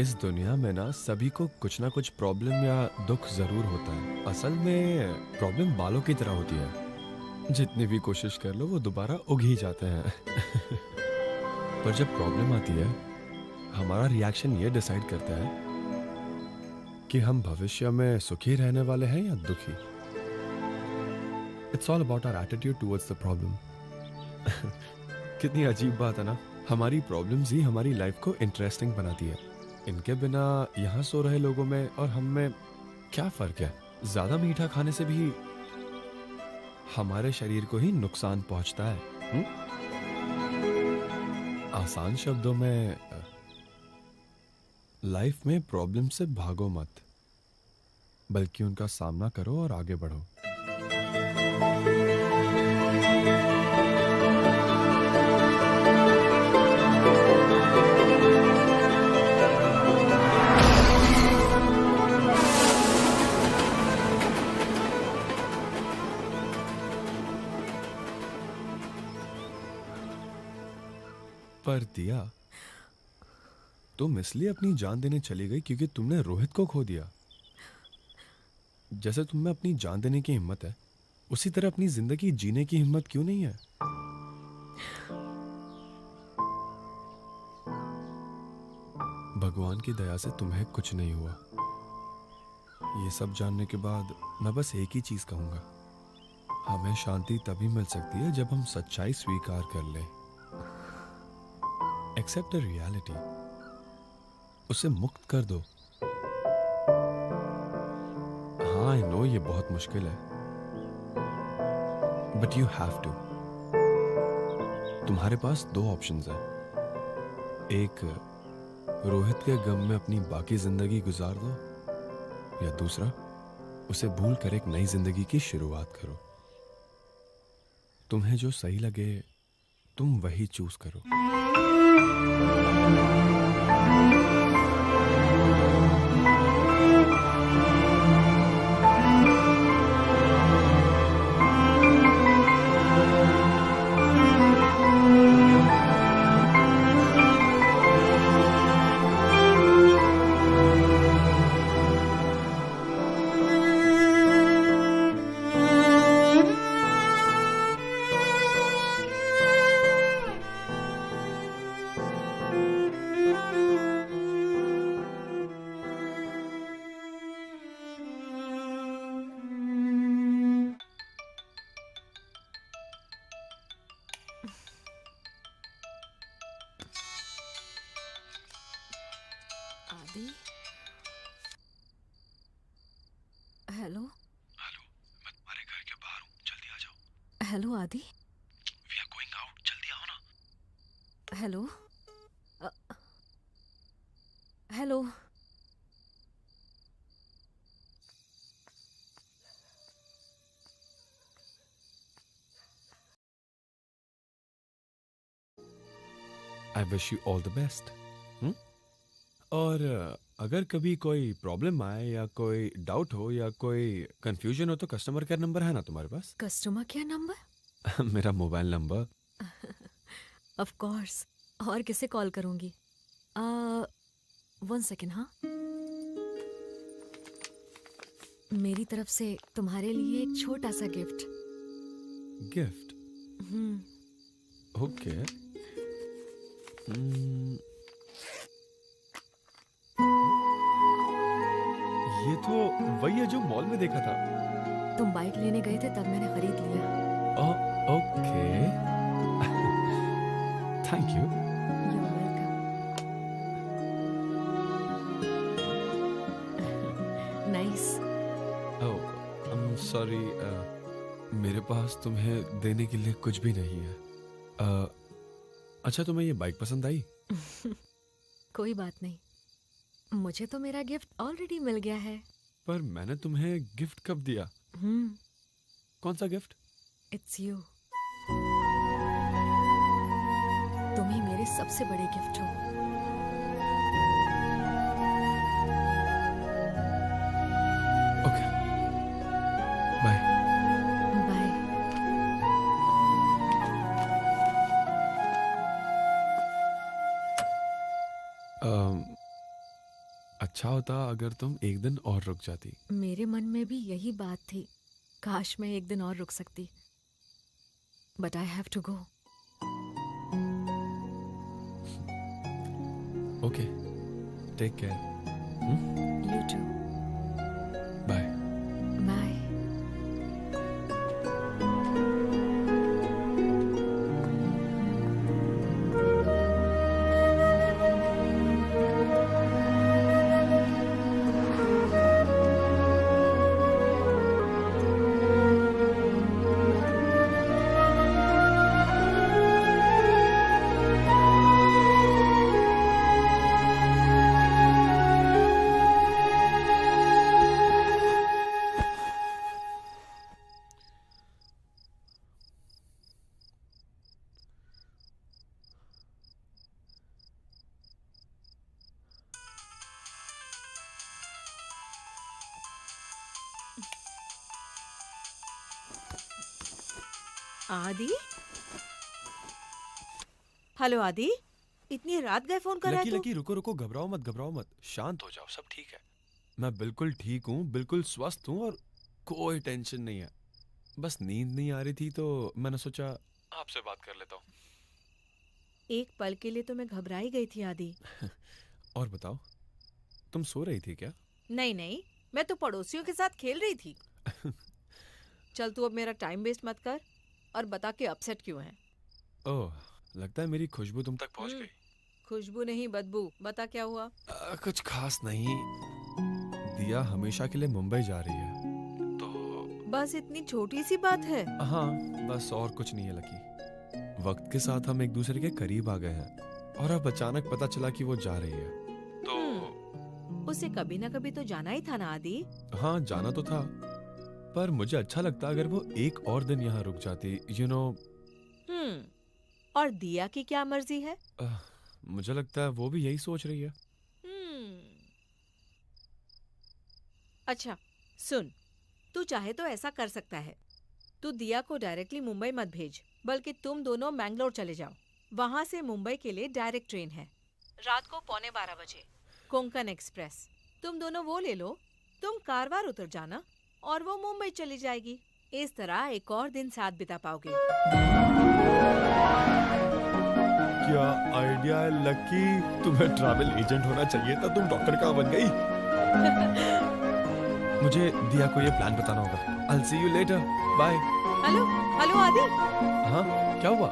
इस दुनिया में ना सभी को कुछ ना कुछ प्रॉब्लम या दुख जरूर होता है। असल में प्रॉब्लम बालों की तरह होती है, जितनी भी कोशिश कर लो वो दोबारा उग ही जाते हैं। पर जब प्रॉब्लम आती है, हमारा रिएक्शन ये डिसाइड करता है कि हम भविष्य में सुखी रहने वाले हैं या दुखी। It's all about our attitude towards the problem. कितनी अजीब बात है ना, हमारी प्रॉब्लम्स ही हमारी लाइफ को इंटरेस्टिंग बनाती है। इनके बिना यहाँ सो रहे लोगों में और हम में क्या फर्क है? ज्यादा मीठा खाने से भी हमारे शरीर को ही नुकसान पहुंचता है। आसान शब्दों में, लाइफ में प्रॉब्लम से भागो मत, बल्कि उनका सामना करो और आगे बढ़ो। पर दिया, तुम इसलिए अपनी जान देने चली गई क्योंकि तुमने रोहित को खो दिया। जैसे तुम में अपनी जान देने की हिम्मत है, उसी तरह अपनी जिंदगी जीने की हिम्मत क्यों नहीं है? भगवान की दया से तुम्हें कुछ नहीं हुआ। ये सब जानने के बाद मैं बस एक ही चीज कहूंगा, हमें शांति तभी मिल सकती है जब हम सच्चाई स्वीकार कर लें। Accept the reality. उसे मुक्त कर दो। हाँ आई नो ये बहुत मुश्किल है, बट यू हैव टू। तुम्हारे पास दो ऑप्शंस हैं। एक, रोहित के गम में अपनी बाकी जिंदगी गुजार दो, या दूसरा, उसे भूल कर एक नई जिंदगी की शुरुआत करो। तुम्हें जो सही लगे तुम वही चूज करो। आदि, हेलो। हेलो, मैं तुम्हारे घर के बाहर हूँ, जल्दी आ जाओ। हेलो आदि। वी आर गोइंग आउट, जल्दी आओ ना। Hello. Hello. I wish you all the best. और अगर कभी कोई प्रॉब्लम आए या कोई डाउट हो या कोई कंफ्यूजन हो तो कस्टमर केयर नंबर है ना तुम्हारे पास? Customer care number? मेरा मोबाइल नंबर। ऑफ कोर्स, और किसे कॉल करूंगी? 1 सेकेंड। हाँ, मेरी तरफ से तुम्हारे लिए एक छोटा सा गिफ्ट। गिफ्ट? ओके। ये तो वही है जो मॉल में देखा था। तुम बाइक लेने गए थे तब मैंने खरीद लिया। Okay. Thank you. You're welcome. Nice. Oh, I am sorry, मेरे पास तुम्हें देने के लिए कुछ भी नहीं है। अच्छा, तुम्हें ये बाइक पसंद आई? कोई बात नहीं, मुझे तो मेरा गिफ्ट ऑलरेडी मिल गया है। पर मैंने तुम्हें गिफ्ट कब दिया? कौन सा गिफ्ट? It's you. तुम ही मेरे सबसे बड़े गिफ्ट हो। Okay, bye. बाय। अच्छा होता अगर तुम एक दिन और रुक जाती। मेरे मन में भी यही बात थी, काश मैं एक दिन और रुक सकती, but I have to go. Okay, take care. You too. Bye. Bye. Adi? Hello Adi, इतनी रात गए फोन कर रहा है तू? लकी, रुको रुको, घबराओ मत, घबराओ मत, शांत हो जाओ, सब ठीक है। मैं बिल्कुल ठीक हूँ, बिल्कुल स्वस्थ हूँ और कोई टेंशन नहीं है। बस नींद नहीं आ रही थी तो मैंने सोचा आपसे बात कर लेता हूँ। एक पल के लिए तो मैं घबरा ही गई थी आदि। और बताओ, तुम सो रही थी क्या? नहीं नहीं, मैं तो पड़ोसियों के साथ खेल रही थी। चल तू अब मेरा टाइम वेस्ट मत कर और बता के अपसेट क्यों है। ओह, लगता है मेरी खुशबू तुम तक पहुंच गई। खुशबू नहीं बदबू, बता क्या हुआ? कुछ खास नहीं। दिया हमेशा के लिए मुंबई जा रही है। बस इतनी छोटी सी बात है? हाँ, बस और कुछ नहीं है लकी। वक्त के साथ हम एक दूसरे के करीब आ गए हैं और अब अचानक पता चला कि वो जा रही है। तो उसे कभी ना कभी तो जाना ही था ना आदि। हाँ, जाना तो था, पर मुझे अच्छा लगता अगर वो एक और दिन यहाँ रुक जाती, यू नो। और दिया की क्या मर्जी है? मुझे लगता है वो भी यही सोच रही है। अच्छा सुन, तू चाहे तो ऐसा कर सकता है। तू दिया को डायरेक्टली मुंबई मत भेज, बल्कि तुम दोनों मैंगलोर चले जाओ। वहाँ से मुंबई के लिए डायरेक्ट ट्रेन है, रात को 11:15 बजे, कोंकण एक्सप्रेस। तुम दोनों वो ले लो, तुम कारवार उतर जाना और वो मुंबई चली जाएगी। इस तरह एक और दिन साथ बिता पाओगे। क्या आइडिया है लकी। तुम्हें ट्रैवल एजेंट होना चाहिए था, तुम डॉक्टर कहाँ बन गई। मुझे दिया को ये प्लान बताना होगा। I'll see you later. Bye. Hello आदि। हाँ, क्या हुआ?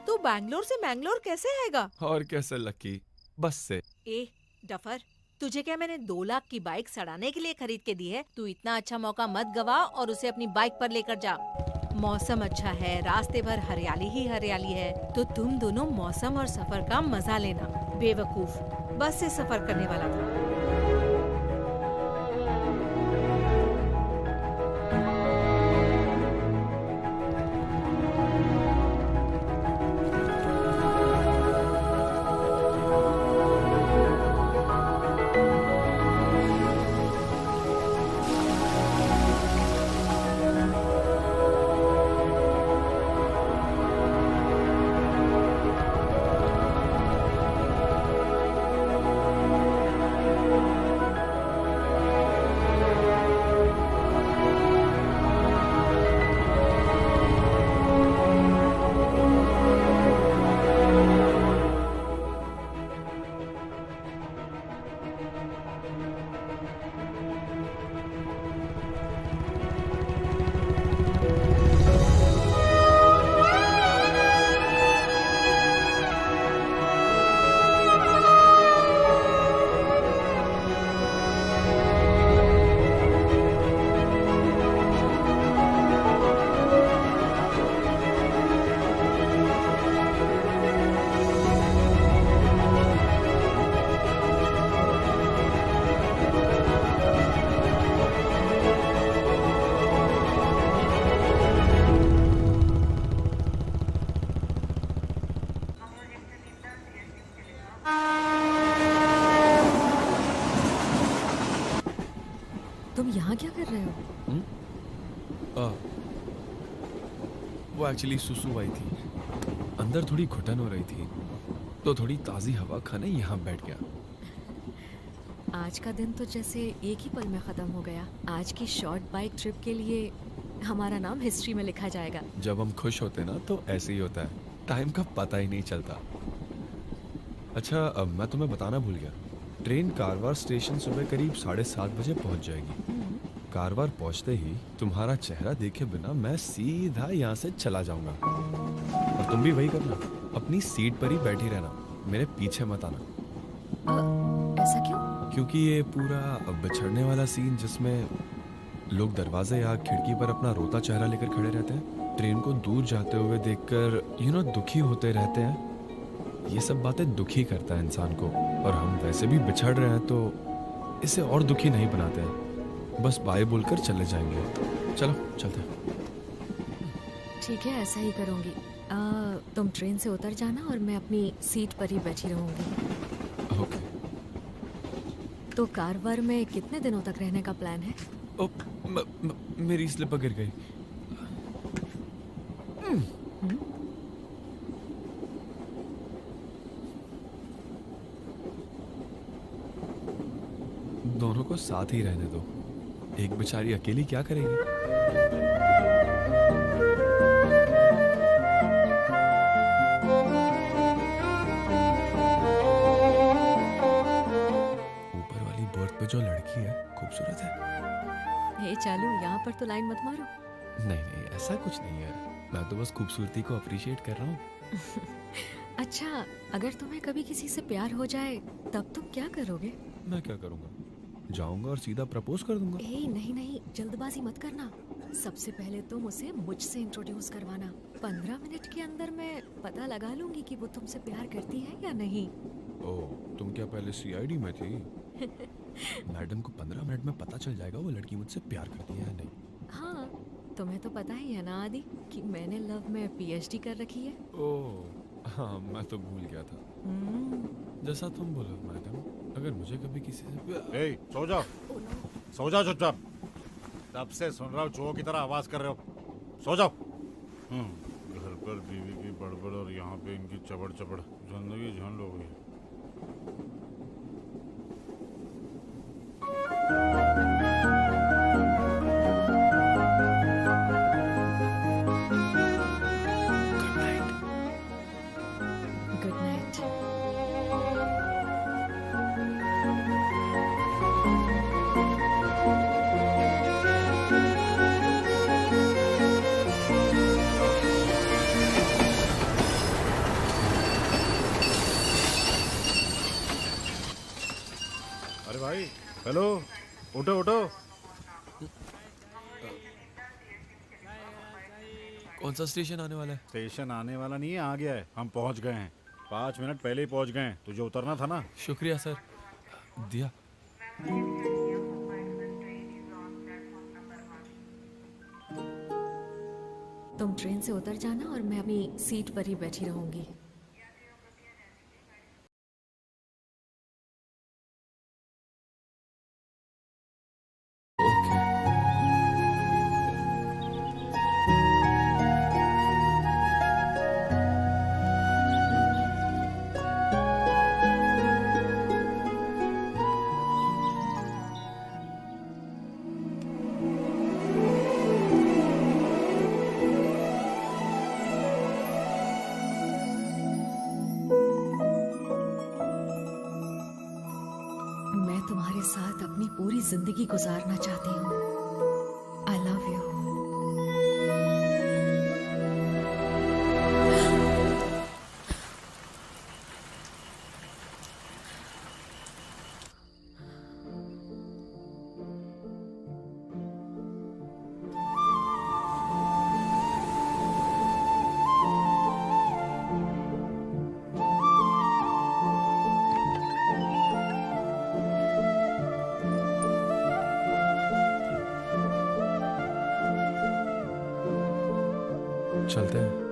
तू बैंगलोर से मैंगलोर कैसे आएगा? और कैसे लकी, बस से। ए डफर, तुझे क्या मैंने 2 लाख की बाइक सड़ाने के लिए खरीद के दी है? तू इतना अच्छा मौका मत गवा और उसे अपनी बाइक पर लेकर जा। मौसम अच्छा है, रास्ते भर हरियाली ही हरियाली है, तो तुम दोनों मौसम और सफर का मजा लेना। बेवकूफ, बस से सफर करने वाला था। तुम यहाँ क्या कर रहे हो? वो एक्चुअली सुसु आई थी, अंदर थोड़ी घुटन हो रही थी, तो थोड़ी ताज़ी हवा खाने यहाँ बैठ गया। आज का दिन तो जैसे एक ही पल में ख़त्म हो गया। आज की शॉर्ट बाइक ट्रिप के लिए हमारा नाम हिस्ट्री में लिखा जाएगा। जब हम खुश होते ना तो ऐसे ही होता है, टाइम का पता ही नहीं चलता। अच्छा, अब मैं तुम्हें बताना भूल गया, ट्रेन कारवार स्टेशन सुबह करीब 7:30 बजे पहुंच जाएगी। कारवार पहुंचते ही तुम्हारा चेहरा देखे बिना मैं सीधा यहाँ से चला जाऊंगा, और तुम भी वही करना, अपनी सीट पर ही बैठी रहना, मेरे पीछे मत आना। ऐसा क्यों? क्योंकि ये पूरा बिछड़ने वाला सीन जिसमें लोग दरवाजे या खिड़की पर अपना रोता चेहरा लेकर खड़े रहते हैं, ट्रेन को दूर जाते हुए देखकर दुखी होते रहते हैं, ये सब बातें दुखी करता है इंसान को। और हम वैसे भी बिछड़ रहे हैं तो इसे और दुखी नहीं बनाते हैं, बस बाय बोलकर चले जाएंगे। चलो चलते हैं। ठीक है, ऐसा ही करूँगी। तुम ट्रेन से उतर जाना और मैं अपनी सीट पर ही बैठी रहूँगी। ओके। तो कारवार में कितने दिनों तक रहने का प्लान है? मेरी स्लिपर गिर गई। दोनों को साथ ही रहने दो, एक बेचारी अकेली क्या करेगी। ऊपर वाली बर्थ पे जो लड़की है खूबसूरत है। हे चालू, यहाँ पर तो लाइन मत मारो। नहीं नहीं, ऐसा कुछ नहीं है, मैं तो बस खूबसूरती को अप्रिशिएट कर रहा हूँ। अच्छा, अगर तुम्हें कभी किसी से प्यार हो जाए तब तुम क्या करोगे? मैं क्या करूँगा? जाऊंगा और सीधा प्रपोज कर दूंगा। नहीं नहीं, जल्दबाजी मत करना। सबसे पहले तुम उसे मुझसे इंट्रोड्यूस करवाना। 15 मिनट के अंदर मैं पता लगा लूंगी कि वो तुमसे प्यार करती है या नहीं। ओह, तुम क्या पहले सीआईडी में थी? मैडम को 15 मिनट में पता चल जाएगा वो लड़की मुझसे प्यार करती है या नहीं। हाँ, तुम्हें तो पता ही है ना आदि कि मैंने लव में पीएचडी कर रखी है। ओह हाँ, मैं तो भूल गया था। जैसा तुम बोलो मैडम, अगर मुझे कभी किसी से सो जाओ, सो जाओ चुपचाप। तब से सुन रहा हूँ चूहों की तरह आवाज कर रहे हो। सो जाओ। घर पर बीवी की बड़बड़ और यहाँ पे इनकी चबड़ चबड़, जिंदगी झंड हो गई। Good night. अरे भाई, हेलो, उठो उठो। कौन सा स्टेशन आने वाला है? स्टेशन आने वाला नहीं है, आ गया है। हम पहुंच गए हैं। 5 मिनट पहले ही पहुंच गए हैं। तुझे उतरना था ना। शुक्रिया सर। दिया, तुम ट्रेन से उतर जाना और मैं अपनी सीट पर ही बैठी रहूंगी। मैं तुम्हारे साथ अपनी पूरी जिंदगी गुजारना चाहती हूँ। I love you. चलते हैं।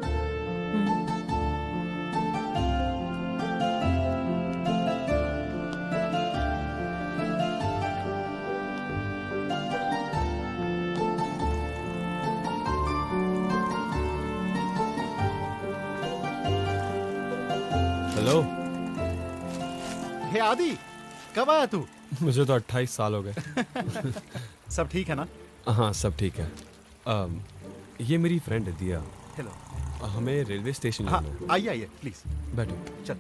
हेलो। हे आदि, कब आया तू? मुझे तो 28 साल हो गए। सब ठीक है ना? हाँ सब ठीक है। ये मेरी फ्रेंड है दिया। हेलो। हमें रेलवे स्टेशन हाँ, जाना है। आइए आइए प्लीज बैठो। चल।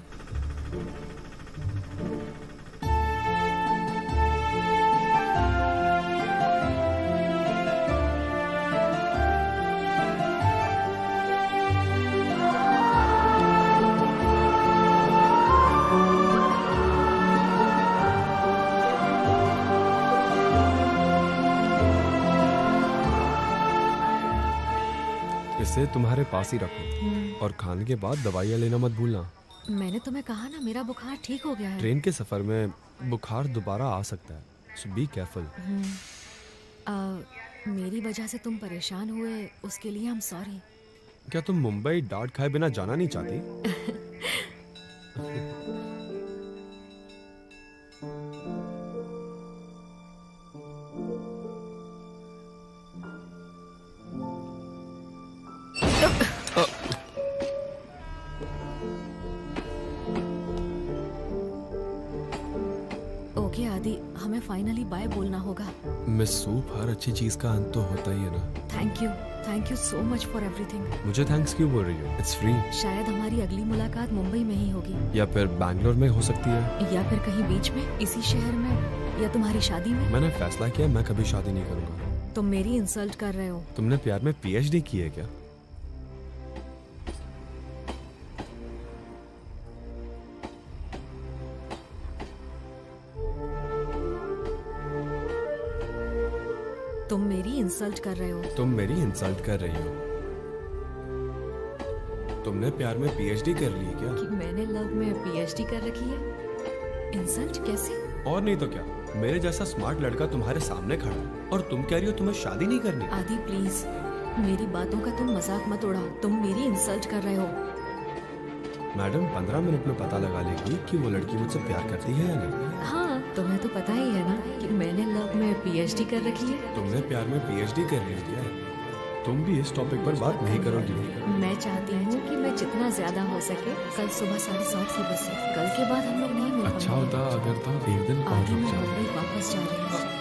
इसे तुम्हारे पास ही रखो और खाने के बाद दवाइयाँ लेना मत भूलना। मैंने तुम्हें कहा ना, मेरा बुखार ठीक हो गया है। ट्रेन के सफर में बुखार दोबारा आ सकता है, सो बी केयरफुल। मेरी वजह से तुम परेशान हुए, उसके लिए हम सॉरी। क्या तुम मुंबई डांट खाए बिना जाना नहीं चाहती? ओके आदि, हमें फाइनली बाय बोलना होगा। मिस सूप, हर अच्छी चीज का अंत तो होता ही है ना। Thank you so much for everything. मुझे थैंक्स क्यों बोल रही हो? It's free. शायद हमारी अगली मुलाकात मुंबई में ही होगी, या फिर बैंगलोर में हो सकती है, या फिर कहीं बीच में, इसी शहर में, या तुम्हारी शादी में। मैंने फैसला किया मैं कभी शादी नहीं करूंगा। तुम मेरी इंसल्ट कर रहे हो। तुमने प्यार में पीएचडी की है क्या? तुम मेरी इंसल्ट कर रहे हो। तुम मेरी इंसल्ट कर रही हो। तुमने प्यार में पीएचडी कर ली है क्या? कि मैंने लव में पीएचडी कर रखी है? इंसल्ट कैसे? और नहीं तो क्या, मेरे जैसा स्मार्ट लड़का तुम्हारे सामने खड़ा है और तुम कह रही हो तुम्हें शादी नहीं करनी। आदि प्लीज, मेरी बातों का तुम मजाक मत उड़ाओ। तुम मेरी इंसल्ट कर रहे हो। मैडम 15 मिनट में पता लगा लेगी कि वो लड़की मुझसे प्यार करती है या नहीं। हाँ, तुम्हें तो पता ही है ना कि मैंने लव में पीएचडी कर रखी है। तुमने प्यार में पीएचडी कर ली है क्या? तुम भी इस टॉपिक पर बात नहीं करोगी। मैं चाहती हूँ कि मैं जितना ज्यादा हो सके कल सुबह 7:30 की बस से। कल के बाद हम लोग नहीं मिल अच्छा होता अगर तुम एक दिन और आगे रुक मैं जाओ। मुंबई वापस जा रही हूँ।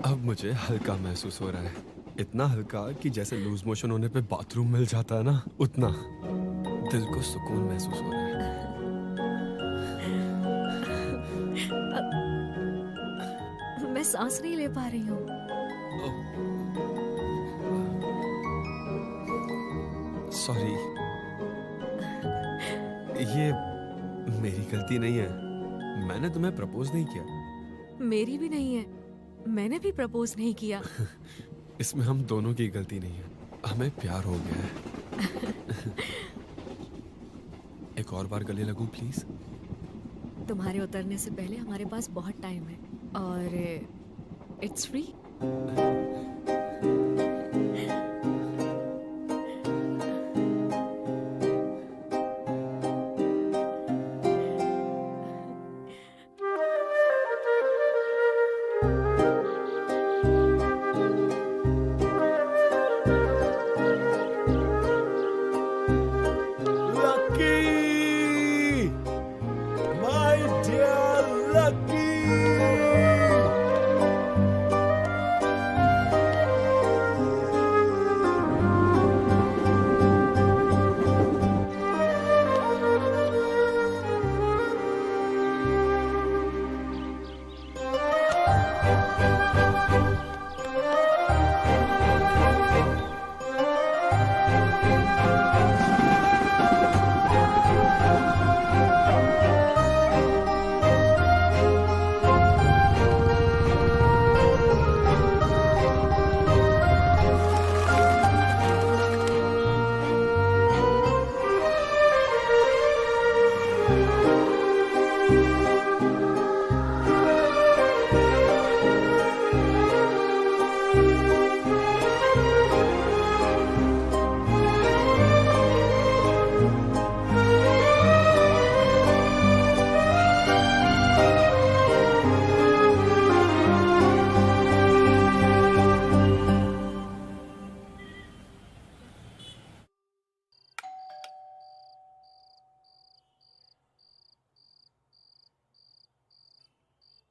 अब मुझे हल्का महसूस हो रहा है। इतना हल्का कि जैसे लूज मोशन होने पे बाथरूम मिल जाता है ना, उतना दिल को सुकून महसूस हो रहा है। मैं सांस नहीं ले पा रही हूँ। सॉरी, ये मेरी गलती नहीं है। मैंने तुम्हें प्रपोज नहीं किया। मेरी भी नहीं है, मैंने भी प्रपोज नहीं किया। इसमें हम दोनों की गलती नहीं है, हमें प्यार हो गया है। एक और बार गले लगूं प्लीज? तुम्हारे उतरने से पहले हमारे पास बहुत टाइम है और इट्स फ्री।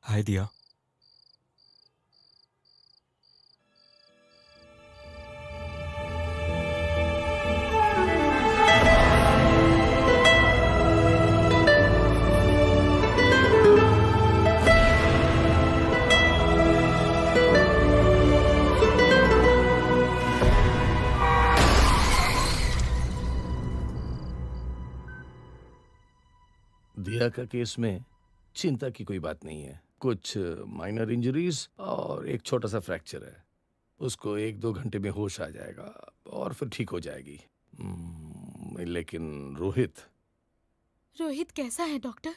हाय दिया। दिया का केस में चिंता की कोई बात नहीं है। कुछ माइनर इंजरीज और एक छोटा सा फ्रैक्चर है। उसको 1-2 घंटे में होश आ जाएगा और फिर ठीक हो जाएगी। लेकिन रोहित कैसा है डॉक्टर?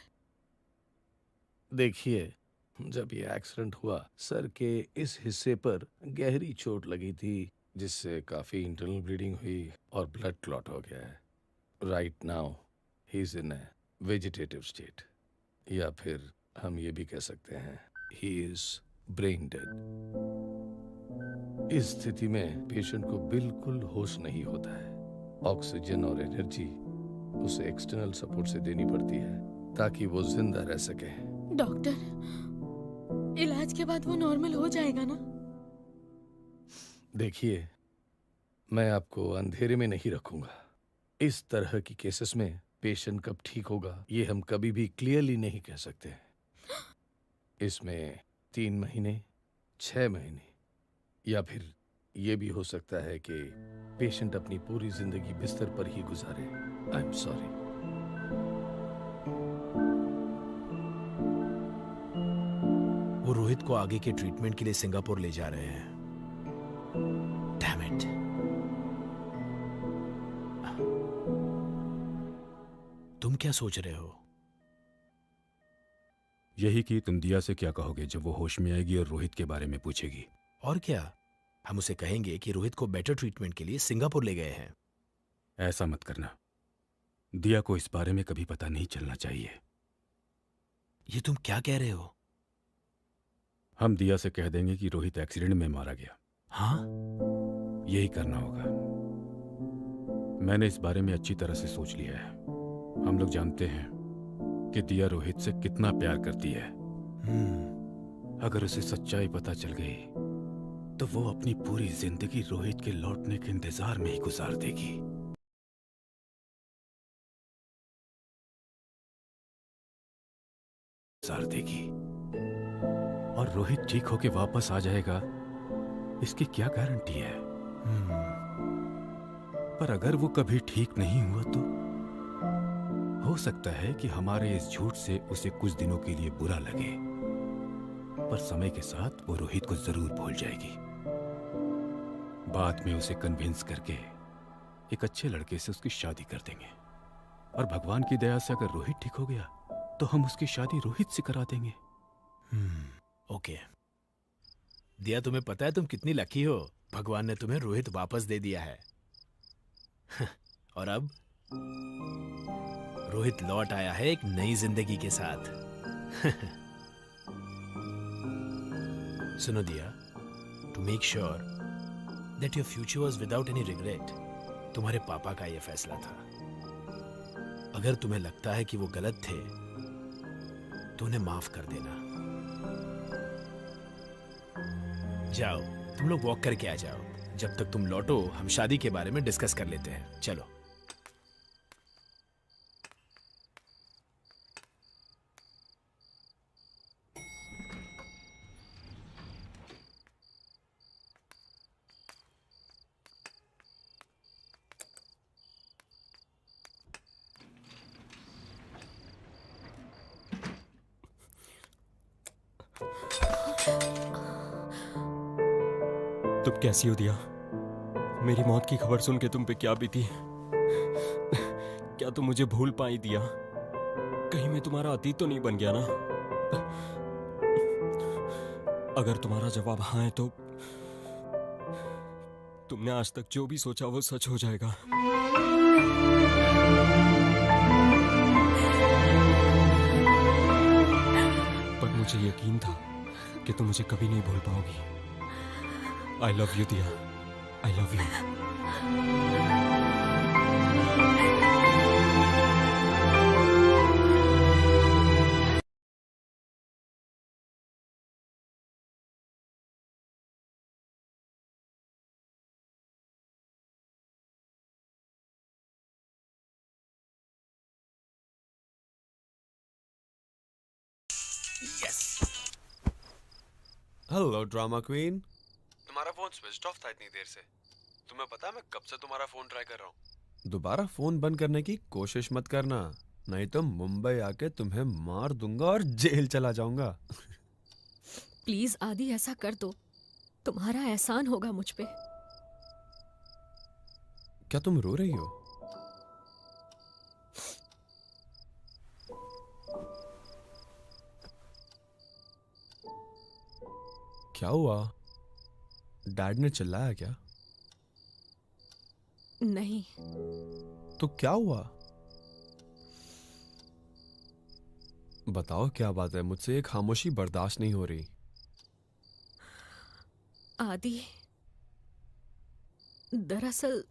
देखिए, जब ये एक्सीडेंट हुआ सर के इस हिस्से पर गहरी चोट लगी थी जिससे काफ़ी इंटरनल ब्लीडिंग हुई और ब्लड क्लॉट हो गया है। Right now he is in A vegetative state, या फिर हम ये भी कह सकते हैं ही इज ब्रेन डेड। इस स्थिति में पेशेंट को बिल्कुल होश नहीं होता है। ऑक्सीजन और एनर्जी उसे एक्सटर्नल सपोर्ट से देनी पड़ती है ताकि वो जिंदा रह सके। डॉक्टर, इलाज के बाद वो नॉर्मल हो जाएगा ना? देखिए, मैं आपको अंधेरे में नहीं रखूंगा। इस तरह की केसेस में पेशेंट कब ठीक होगा ये हम कभी भी क्लियरली नहीं कह सकते। इसमें 3 महीने, 6 महीने या फिर ये भी हो सकता है कि पेशेंट अपनी पूरी जिंदगी बिस्तर पर ही गुजारे। आई एम सॉरी। वो रोहित को आगे के ट्रीटमेंट के लिए सिंगापुर ले जा रहे हैं। Damn it. तुम क्या सोच रहे हो? यही कि तुम दिया से क्या कहोगे जब वो होश में आएगी और रोहित के बारे में पूछेगी। और क्या, हम उसे कहेंगे कि रोहित को बेटर ट्रीटमेंट के लिए सिंगापुर ले गए हैं। ऐसा मत करना, दिया को इस बारे में कभी पता नहीं चलना चाहिए। ये तुम क्या कह रहे हो? हम दिया से कह देंगे कि रोहित एक्सीडेंट में मारा गया। हाँ? यही करना होगा। मैंने इस बारे में अच्छी तरह से सोच लिया है। हम लोग जानते हैं कि दिया रोहित से कितना प्यार करती है। अगर उसे सच्चाई पता चल गई तो वो अपनी पूरी जिंदगी रोहित के लौटने के इंतजार में ही गुजार देगी। और रोहित ठीक होके वापस आ जाएगा इसकी क्या गारंटी है? पर अगर वो कभी ठीक नहीं हुआ तो हो सकता है कि हमारे इस झूठ से उसे कुछ दिनों के लिए बुरा लगे, पर समय के साथ वो रोहित को जरूर भूल जाएगी। बाद में उसे कन्विंस करके एक अच्छे लड़के से उसकी शादी कर देंगे। और भगवान की दया से अगर रोहित ठीक हो गया तो हम उसकी शादी रोहित से करा देंगे। ओके। दिया, तुम्हें पता है तुम कितनी लकी हो, भगवान ने तुम्हें रोहित वापस दे दिया है। और अब रोहित लौट आया है एक नई जिंदगी के साथ। सुनो Diya, to make sure that your future was without any regret, तुम्हारे पापा का यह फैसला था। अगर तुम्हें लगता है कि वो गलत थे तो उन्हें माफ कर देना। जाओ, तुम लोग वॉक करके आ जाओ। जब तक तुम लौटो हम शादी के बारे में डिस्कस कर लेते हैं। चलो। तुम कैसी हो दिया? मेरी मौत की खबर सुन के तुम पे क्या बीती? क्या तुम मुझे भूल पाई दिया? कहीं मैं तुम्हारा अतीत तो नहीं बन गया ना? अगर तुम्हारा जवाब हाँ है तो तुमने आज तक जो भी सोचा वो सच हो जाएगा। पर मुझे यकीन था कि तुम मुझे कभी नहीं भूल पाओगी। I love you, Diya. I love you. Hello drama queen. तुम्हारा फोन स्विच ऑफ था इतनी देर से। तुम्हें पता है मैं कब से तुम्हारा फोन ट्राई कर रहा हूँ। दोबारा फोन बंद करने की कोशिश मत करना, नहीं तो मुंबई आके तुम्हें मार दूंगा और जेल चला जाऊंगा। प्लीज आदि, ऐसा कर दो, तुम्हारा एहसान होगा मुझ पे। क्या तुम रो रही हो? क्या हुआ? डैड ने चिल्लाया क्या? नहीं। तो क्या हुआ? बताओ क्या बात है, मुझसे ये खामोशी बर्दाश्त नहीं हो रही। आदि, दरअसल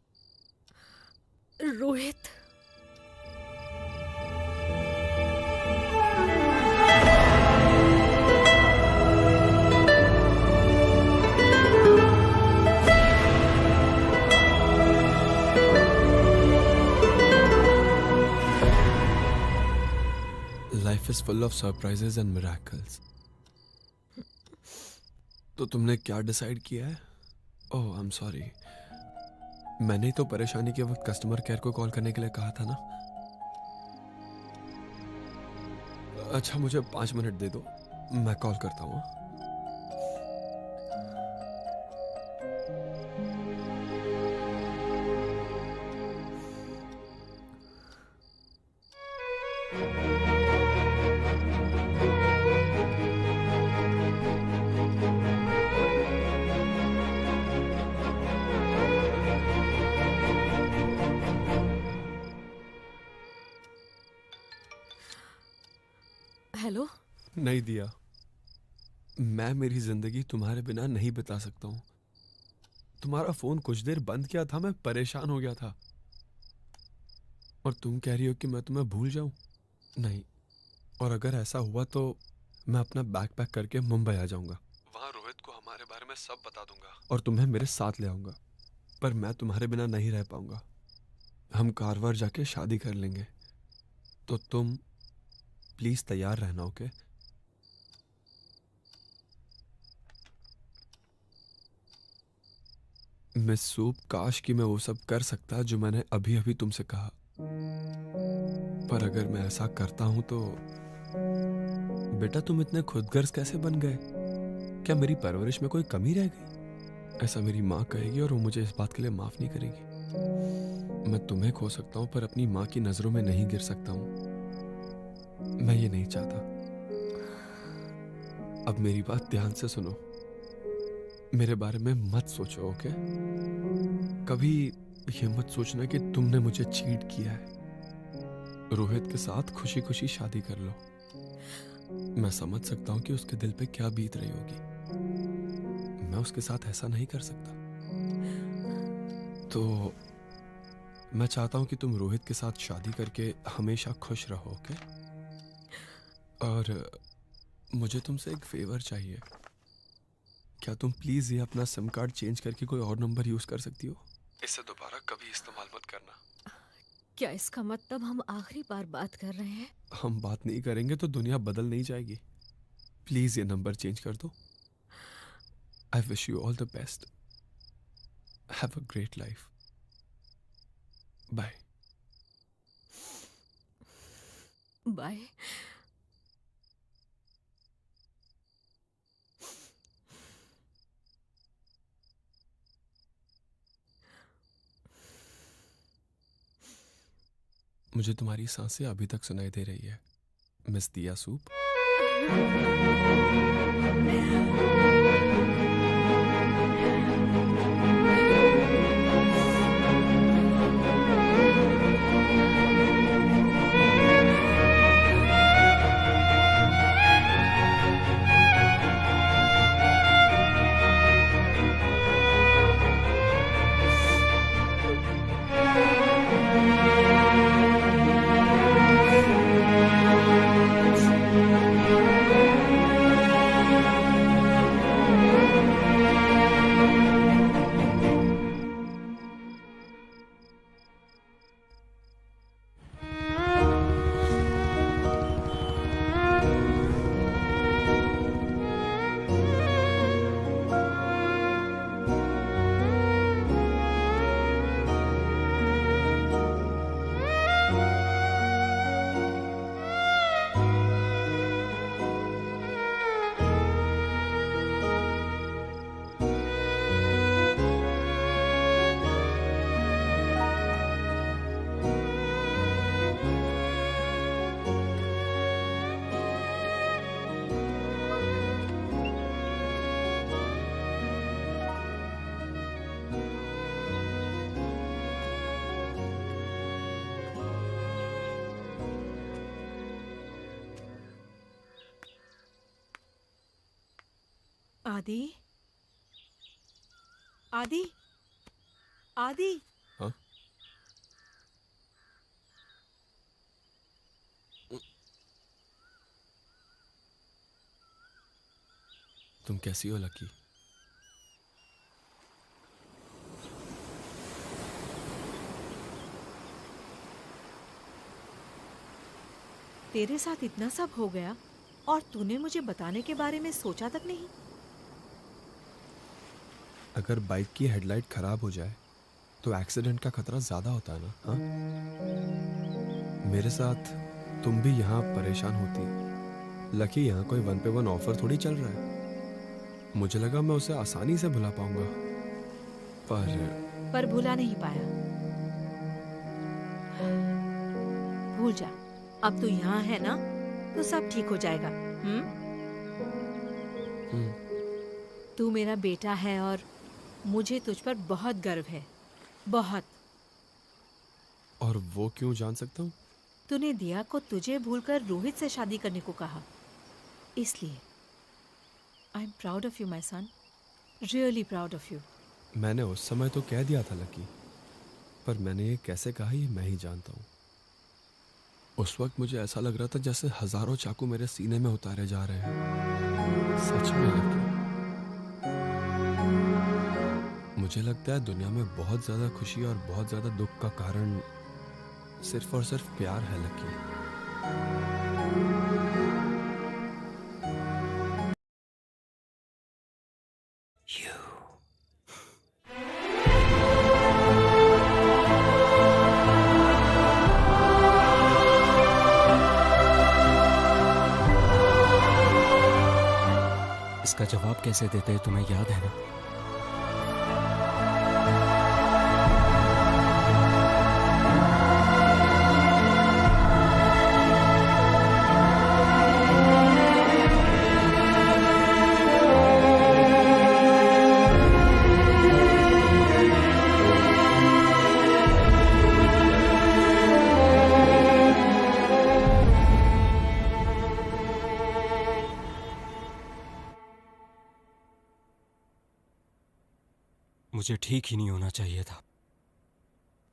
Rohit life is full of surprises and miracles. तो तुमने क्या डिसाइड किया है? ओह आई एम सॉरी, मैंने ही तो परेशानी के वक्त कस्टमर केयर को कॉल करने के लिए कहा था ना। अच्छा मुझे 5 मिनट दे दो, मैं कॉल करता हूँ। हेलो। नहीं दिया, मैं मेरी जिंदगी तुम्हारे बिना नहीं बिता सकता हूँ। तुम्हारा फोन कुछ देर बंद किया था, मैं परेशान हो गया था, और तुम कह रही हो कि मैं तुम्हें भूल जाऊं? नहीं, और अगर ऐसा हुआ तो मैं अपना बैग पैक करके मुंबई आ जाऊंगा। वहां रोहित को हमारे बारे में सब बता दूंगा और तुम्हें मेरे साथ ले आऊंगा। पर मैं तुम्हारे बिना नहीं रह पाऊंगा। हम कारवार जाके शादी कर लेंगे, तो तुम प्लीज तैयार रहना, ओके? मिस सूप, काश कि मैं वो सब कर सकता जो मैंने अभी अभी तुमसे कहा, पर अगर मैं ऐसा करता हूं तो बेटा तुम इतने खुदगर्ज कैसे बन गए? क्या मेरी परवरिश में कोई कमी रह गई? ऐसा मेरी माँ कहेगी और वो मुझे इस बात के लिए माफ नहीं करेगी। मैं तुम्हें खो सकता हूं पर अपनी माँ की नजरों में नहीं गिर सकता हूं। मैं ये नहीं चाहता। अब मेरी बात ध्यान से सुनो, मेरे बारे में मत सोचो, ओके? कभी ये मत सोचना कि तुमने मुझे चीट किया है। रोहित के साथ खुशी खुशी शादी कर लो। मैं समझ सकता हूं कि उसके दिल पे क्या बीत रही होगी। मैं उसके साथ ऐसा नहीं कर सकता। तो मैं चाहता हूं कि तुम रोहित के साथ शादी करके हमेशा खुश रहो, ओके? और मुझे तुमसे एक फेवर चाहिए। क्या तुम प्लीज ये अपना सिम कार्ड चेंज करके कोई और नंबर यूज कर सकती हो? इसे दोबारा कभी इस्तेमाल मत करना। क्या इसका मतलब हम आखिरी बार बात कर रहे हैं? हम बात नहीं करेंगे तो दुनिया बदल नहीं जाएगी। प्लीज ये नंबर चेंज कर दो। I wish you all the best. Have a great life. Bye. Bye. मुझे तुम्हारी सांसें अभी तक सुनाई दे रही है, मिस दिया सूप। आदि, आदि, आदि। हाँ? तुम कैसी हो लकी? तेरे साथ इतना सब हो गया और तूने मुझे बताने के बारे में सोचा तक नहीं। अगर बाइक की हेडलाइट खराब हो जाए तो एक्सीडेंट का खतरा ज्यादा होता है ना। हाँ? मेरे साथ तुम भी यहाँ परेशान होती। लकी, यहाँ कोई 1 पे 1 ऑफर थोड़ी चल रहा है। मुझे लगा मैं उसे आसानी से भुला पाऊंगा, पर भुला नहीं पाया। भूल जा, अब तू यहाँ है ना, तो सब ठीक हो जाएगा। तू मेरा बेटा है और मुझे तुझ पर बहुत गर्व है, बहुत। और वो क्यों जान सकता हूँ? तूने दिया को तुझे भूलकर रोहित से शादी करने को कहा, इसलिए। I am proud of you my son, really proud of you. मैंने उस समय तो कह दिया था लकी, पर मैंने ये कैसे कहा ये मैं ही जानता हूँ। उस वक्त मुझे ऐसा लग रहा था जैसे हजारों चाकू मेरे सीने में उतारे जा रहे हैं। सच में लकी, मुझे लगता है दुनिया में बहुत ज्यादा खुशी और बहुत ज्यादा दुख का कारण सिर्फ और सिर्फ प्यार है लकी। इसका जवाब कैसे देते हैं तुम्हें याद है ना? मुझे ठीक ही नहीं होना चाहिए था।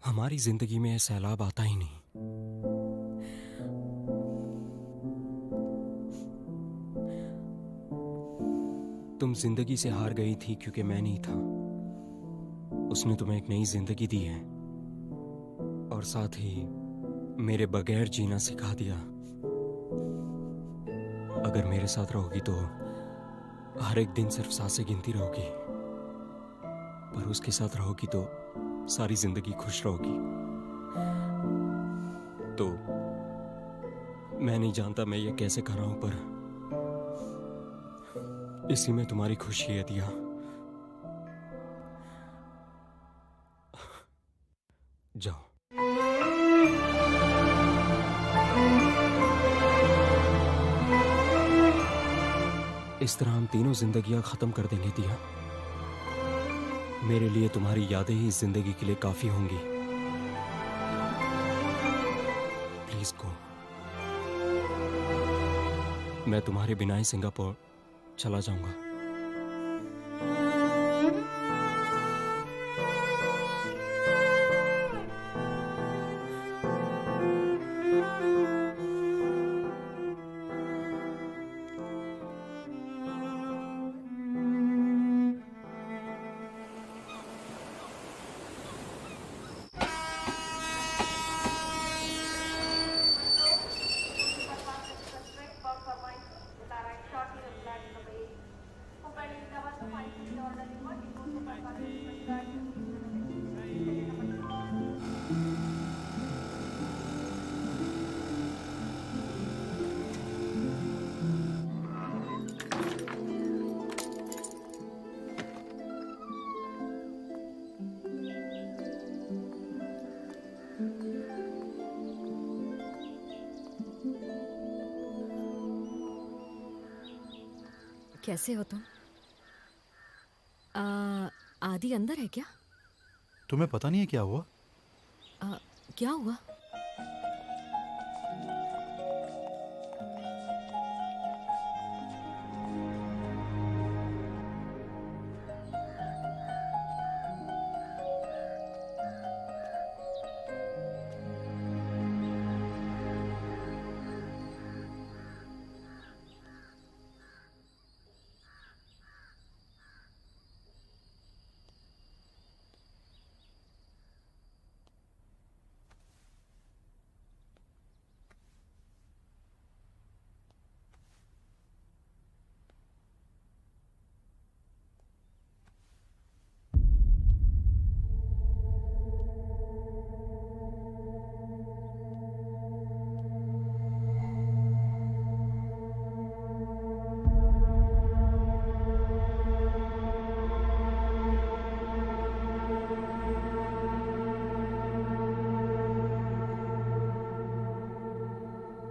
हमारी जिंदगी में सैलाब आता ही नहीं। तुम जिंदगी से हार गई थी क्योंकि मैं नहीं था। उसने तुम्हें एक नई जिंदगी दी है और साथ ही मेरे बगैर जीना सिखा दिया। अगर मेरे साथ रहोगी तो हर एक दिन सिर्फ सांसें गिनती रहोगी, पर उसके साथ रहोगी तो सारी जिंदगी खुश रहोगी। तो मैं नहीं जानता मैं ये कैसे कर रहा हूं, पर इसी में तुम्हारी खुशी है दिया। जाओ। इस तरह हम तीनों जिंदगियां खत्म कर देंगे दिया। मेरे लिए तुम्हारी यादें ही इस जिंदगी के लिए काफी होंगी। Please go. मैं तुम्हारे बिना ही सिंगापुर चला जाऊंगा। कैसे हो तुम? आदि अंदर है क्या? तुम्हें पता नहीं है क्या हुआ? क्या हुआ?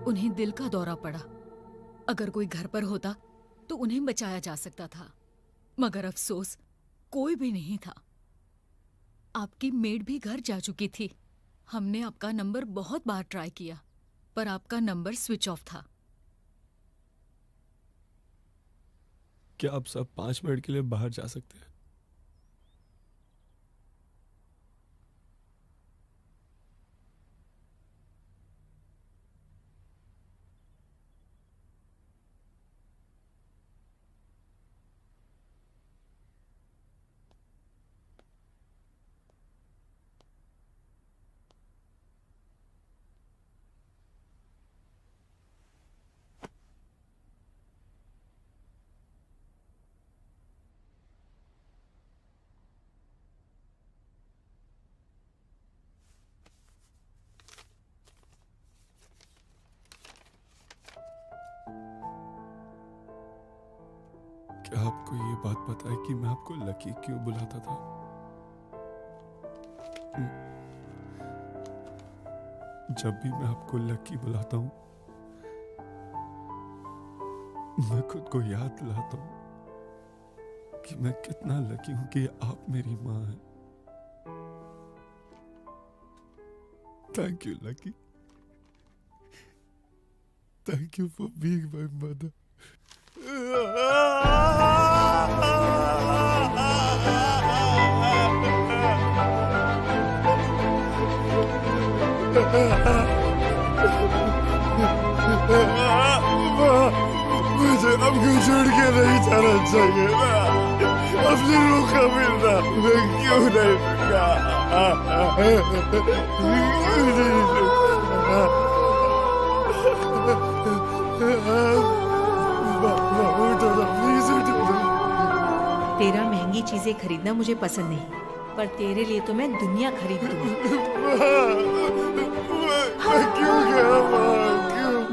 उन्हें दिल का दौरा पड़ा। अगर कोई घर पर होता तो उन्हें बचाया जा सकता था, मगर अफसोस कोई भी नहीं था। आपकी मेड भी घर जा चुकी थी। हमने आपका नंबर बहुत बार ट्राई किया, पर आपका नंबर स्विच ऑफ था। क्या आप सब 5 मिनट के लिए बाहर जा सकते हैं? क्या आपको ये बात पता है कि मैं आपको लकी क्यों बुलाता था? जब भी मैं आपको लकी बुलाता हूं, मैं खुद को याद दिलाता हूं कि मैं कितना लकी हूं कि आप मेरी मां हैं। Thank you lucky. Thank you for being my mother. मुझे आपको छोड़ के नहीं जाना चाहिए ना। अपनी रूह का मिलना मैं क्यों नहीं रुका? तेरा महंगी चीजें खरीदना मुझे पसंद नहीं, पर तेरे लिए तो मैं दुनिया खरीद दूंगी।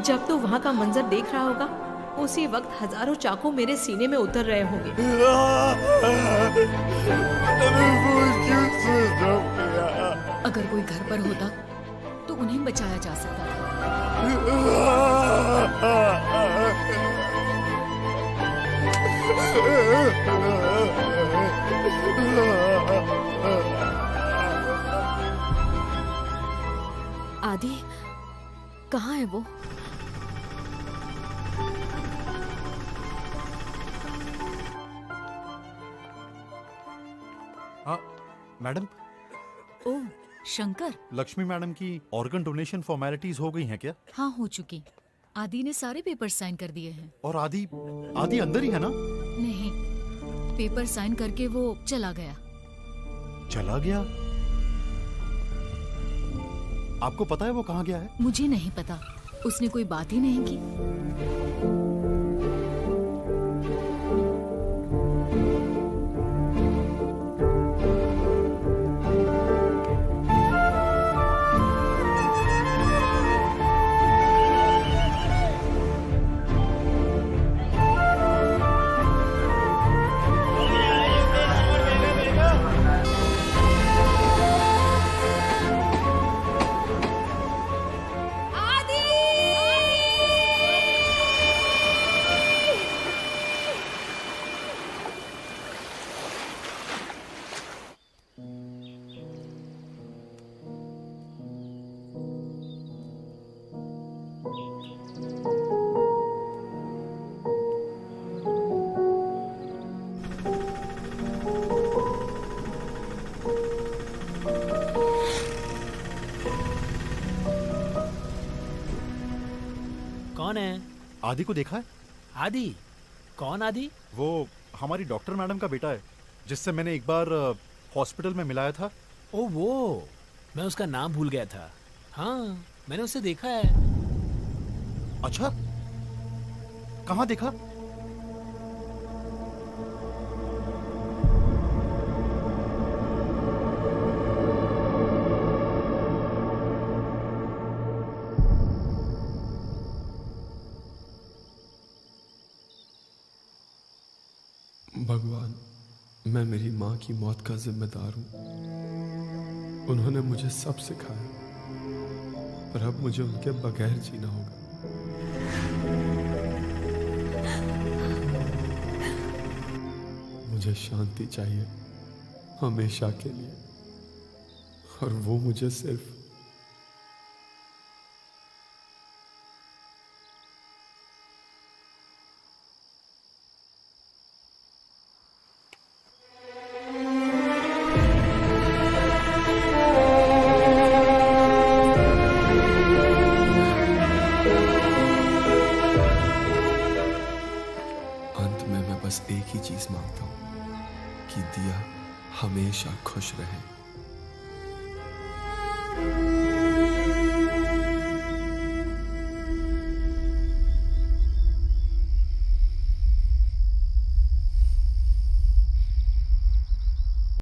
जब तू वहाँ का मंजर देख रहा होगा, उसी वक्त हजारों चाकू मेरे सीने में उतर रहे होंगे। अगर कोई घर पर होता तो उन्हें बचाया जा सकता था। आदि, कहाँ है वो? हाँ मैडम। ओह शंकर, लक्ष्मी मैडम की ऑर्गन डोनेशन फॉर्मेलिटीज हो गई हैं क्या? हाँ हो चुकी। आदि ने सारे पेपर साइन कर दिए हैं। और आदि अंदर ही है ना? नहीं, पेपर साइन करके वो चला गया। चला गया? आपको पता है वो कहाँ गया है? मुझे नहीं पता, उसने कोई बात ही नहीं की। कौन है? आदि को देखा है? आदि? कौन आदि? वो हमारी डॉक्टर मैडम का बेटा है, जिससे मैंने एक बार हॉस्पिटल में मिलाया था। ओ वो, मैं उसका नाम भूल गया था। हाँ मैंने उसे देखा है। अच्छा, कहाँ देखा? भगवान, मैं मेरी माँ की मौत का जिम्मेदार हूँ। उन्होंने मुझे सब सिखाया, पर अब मुझे उनके बगैर जीना होगा। मुझे शांति चाहिए हमेशा के लिए, और वो मुझे सिर्फ एक ही चीज मांगता हूं कि दिया हमेशा खुश रहे।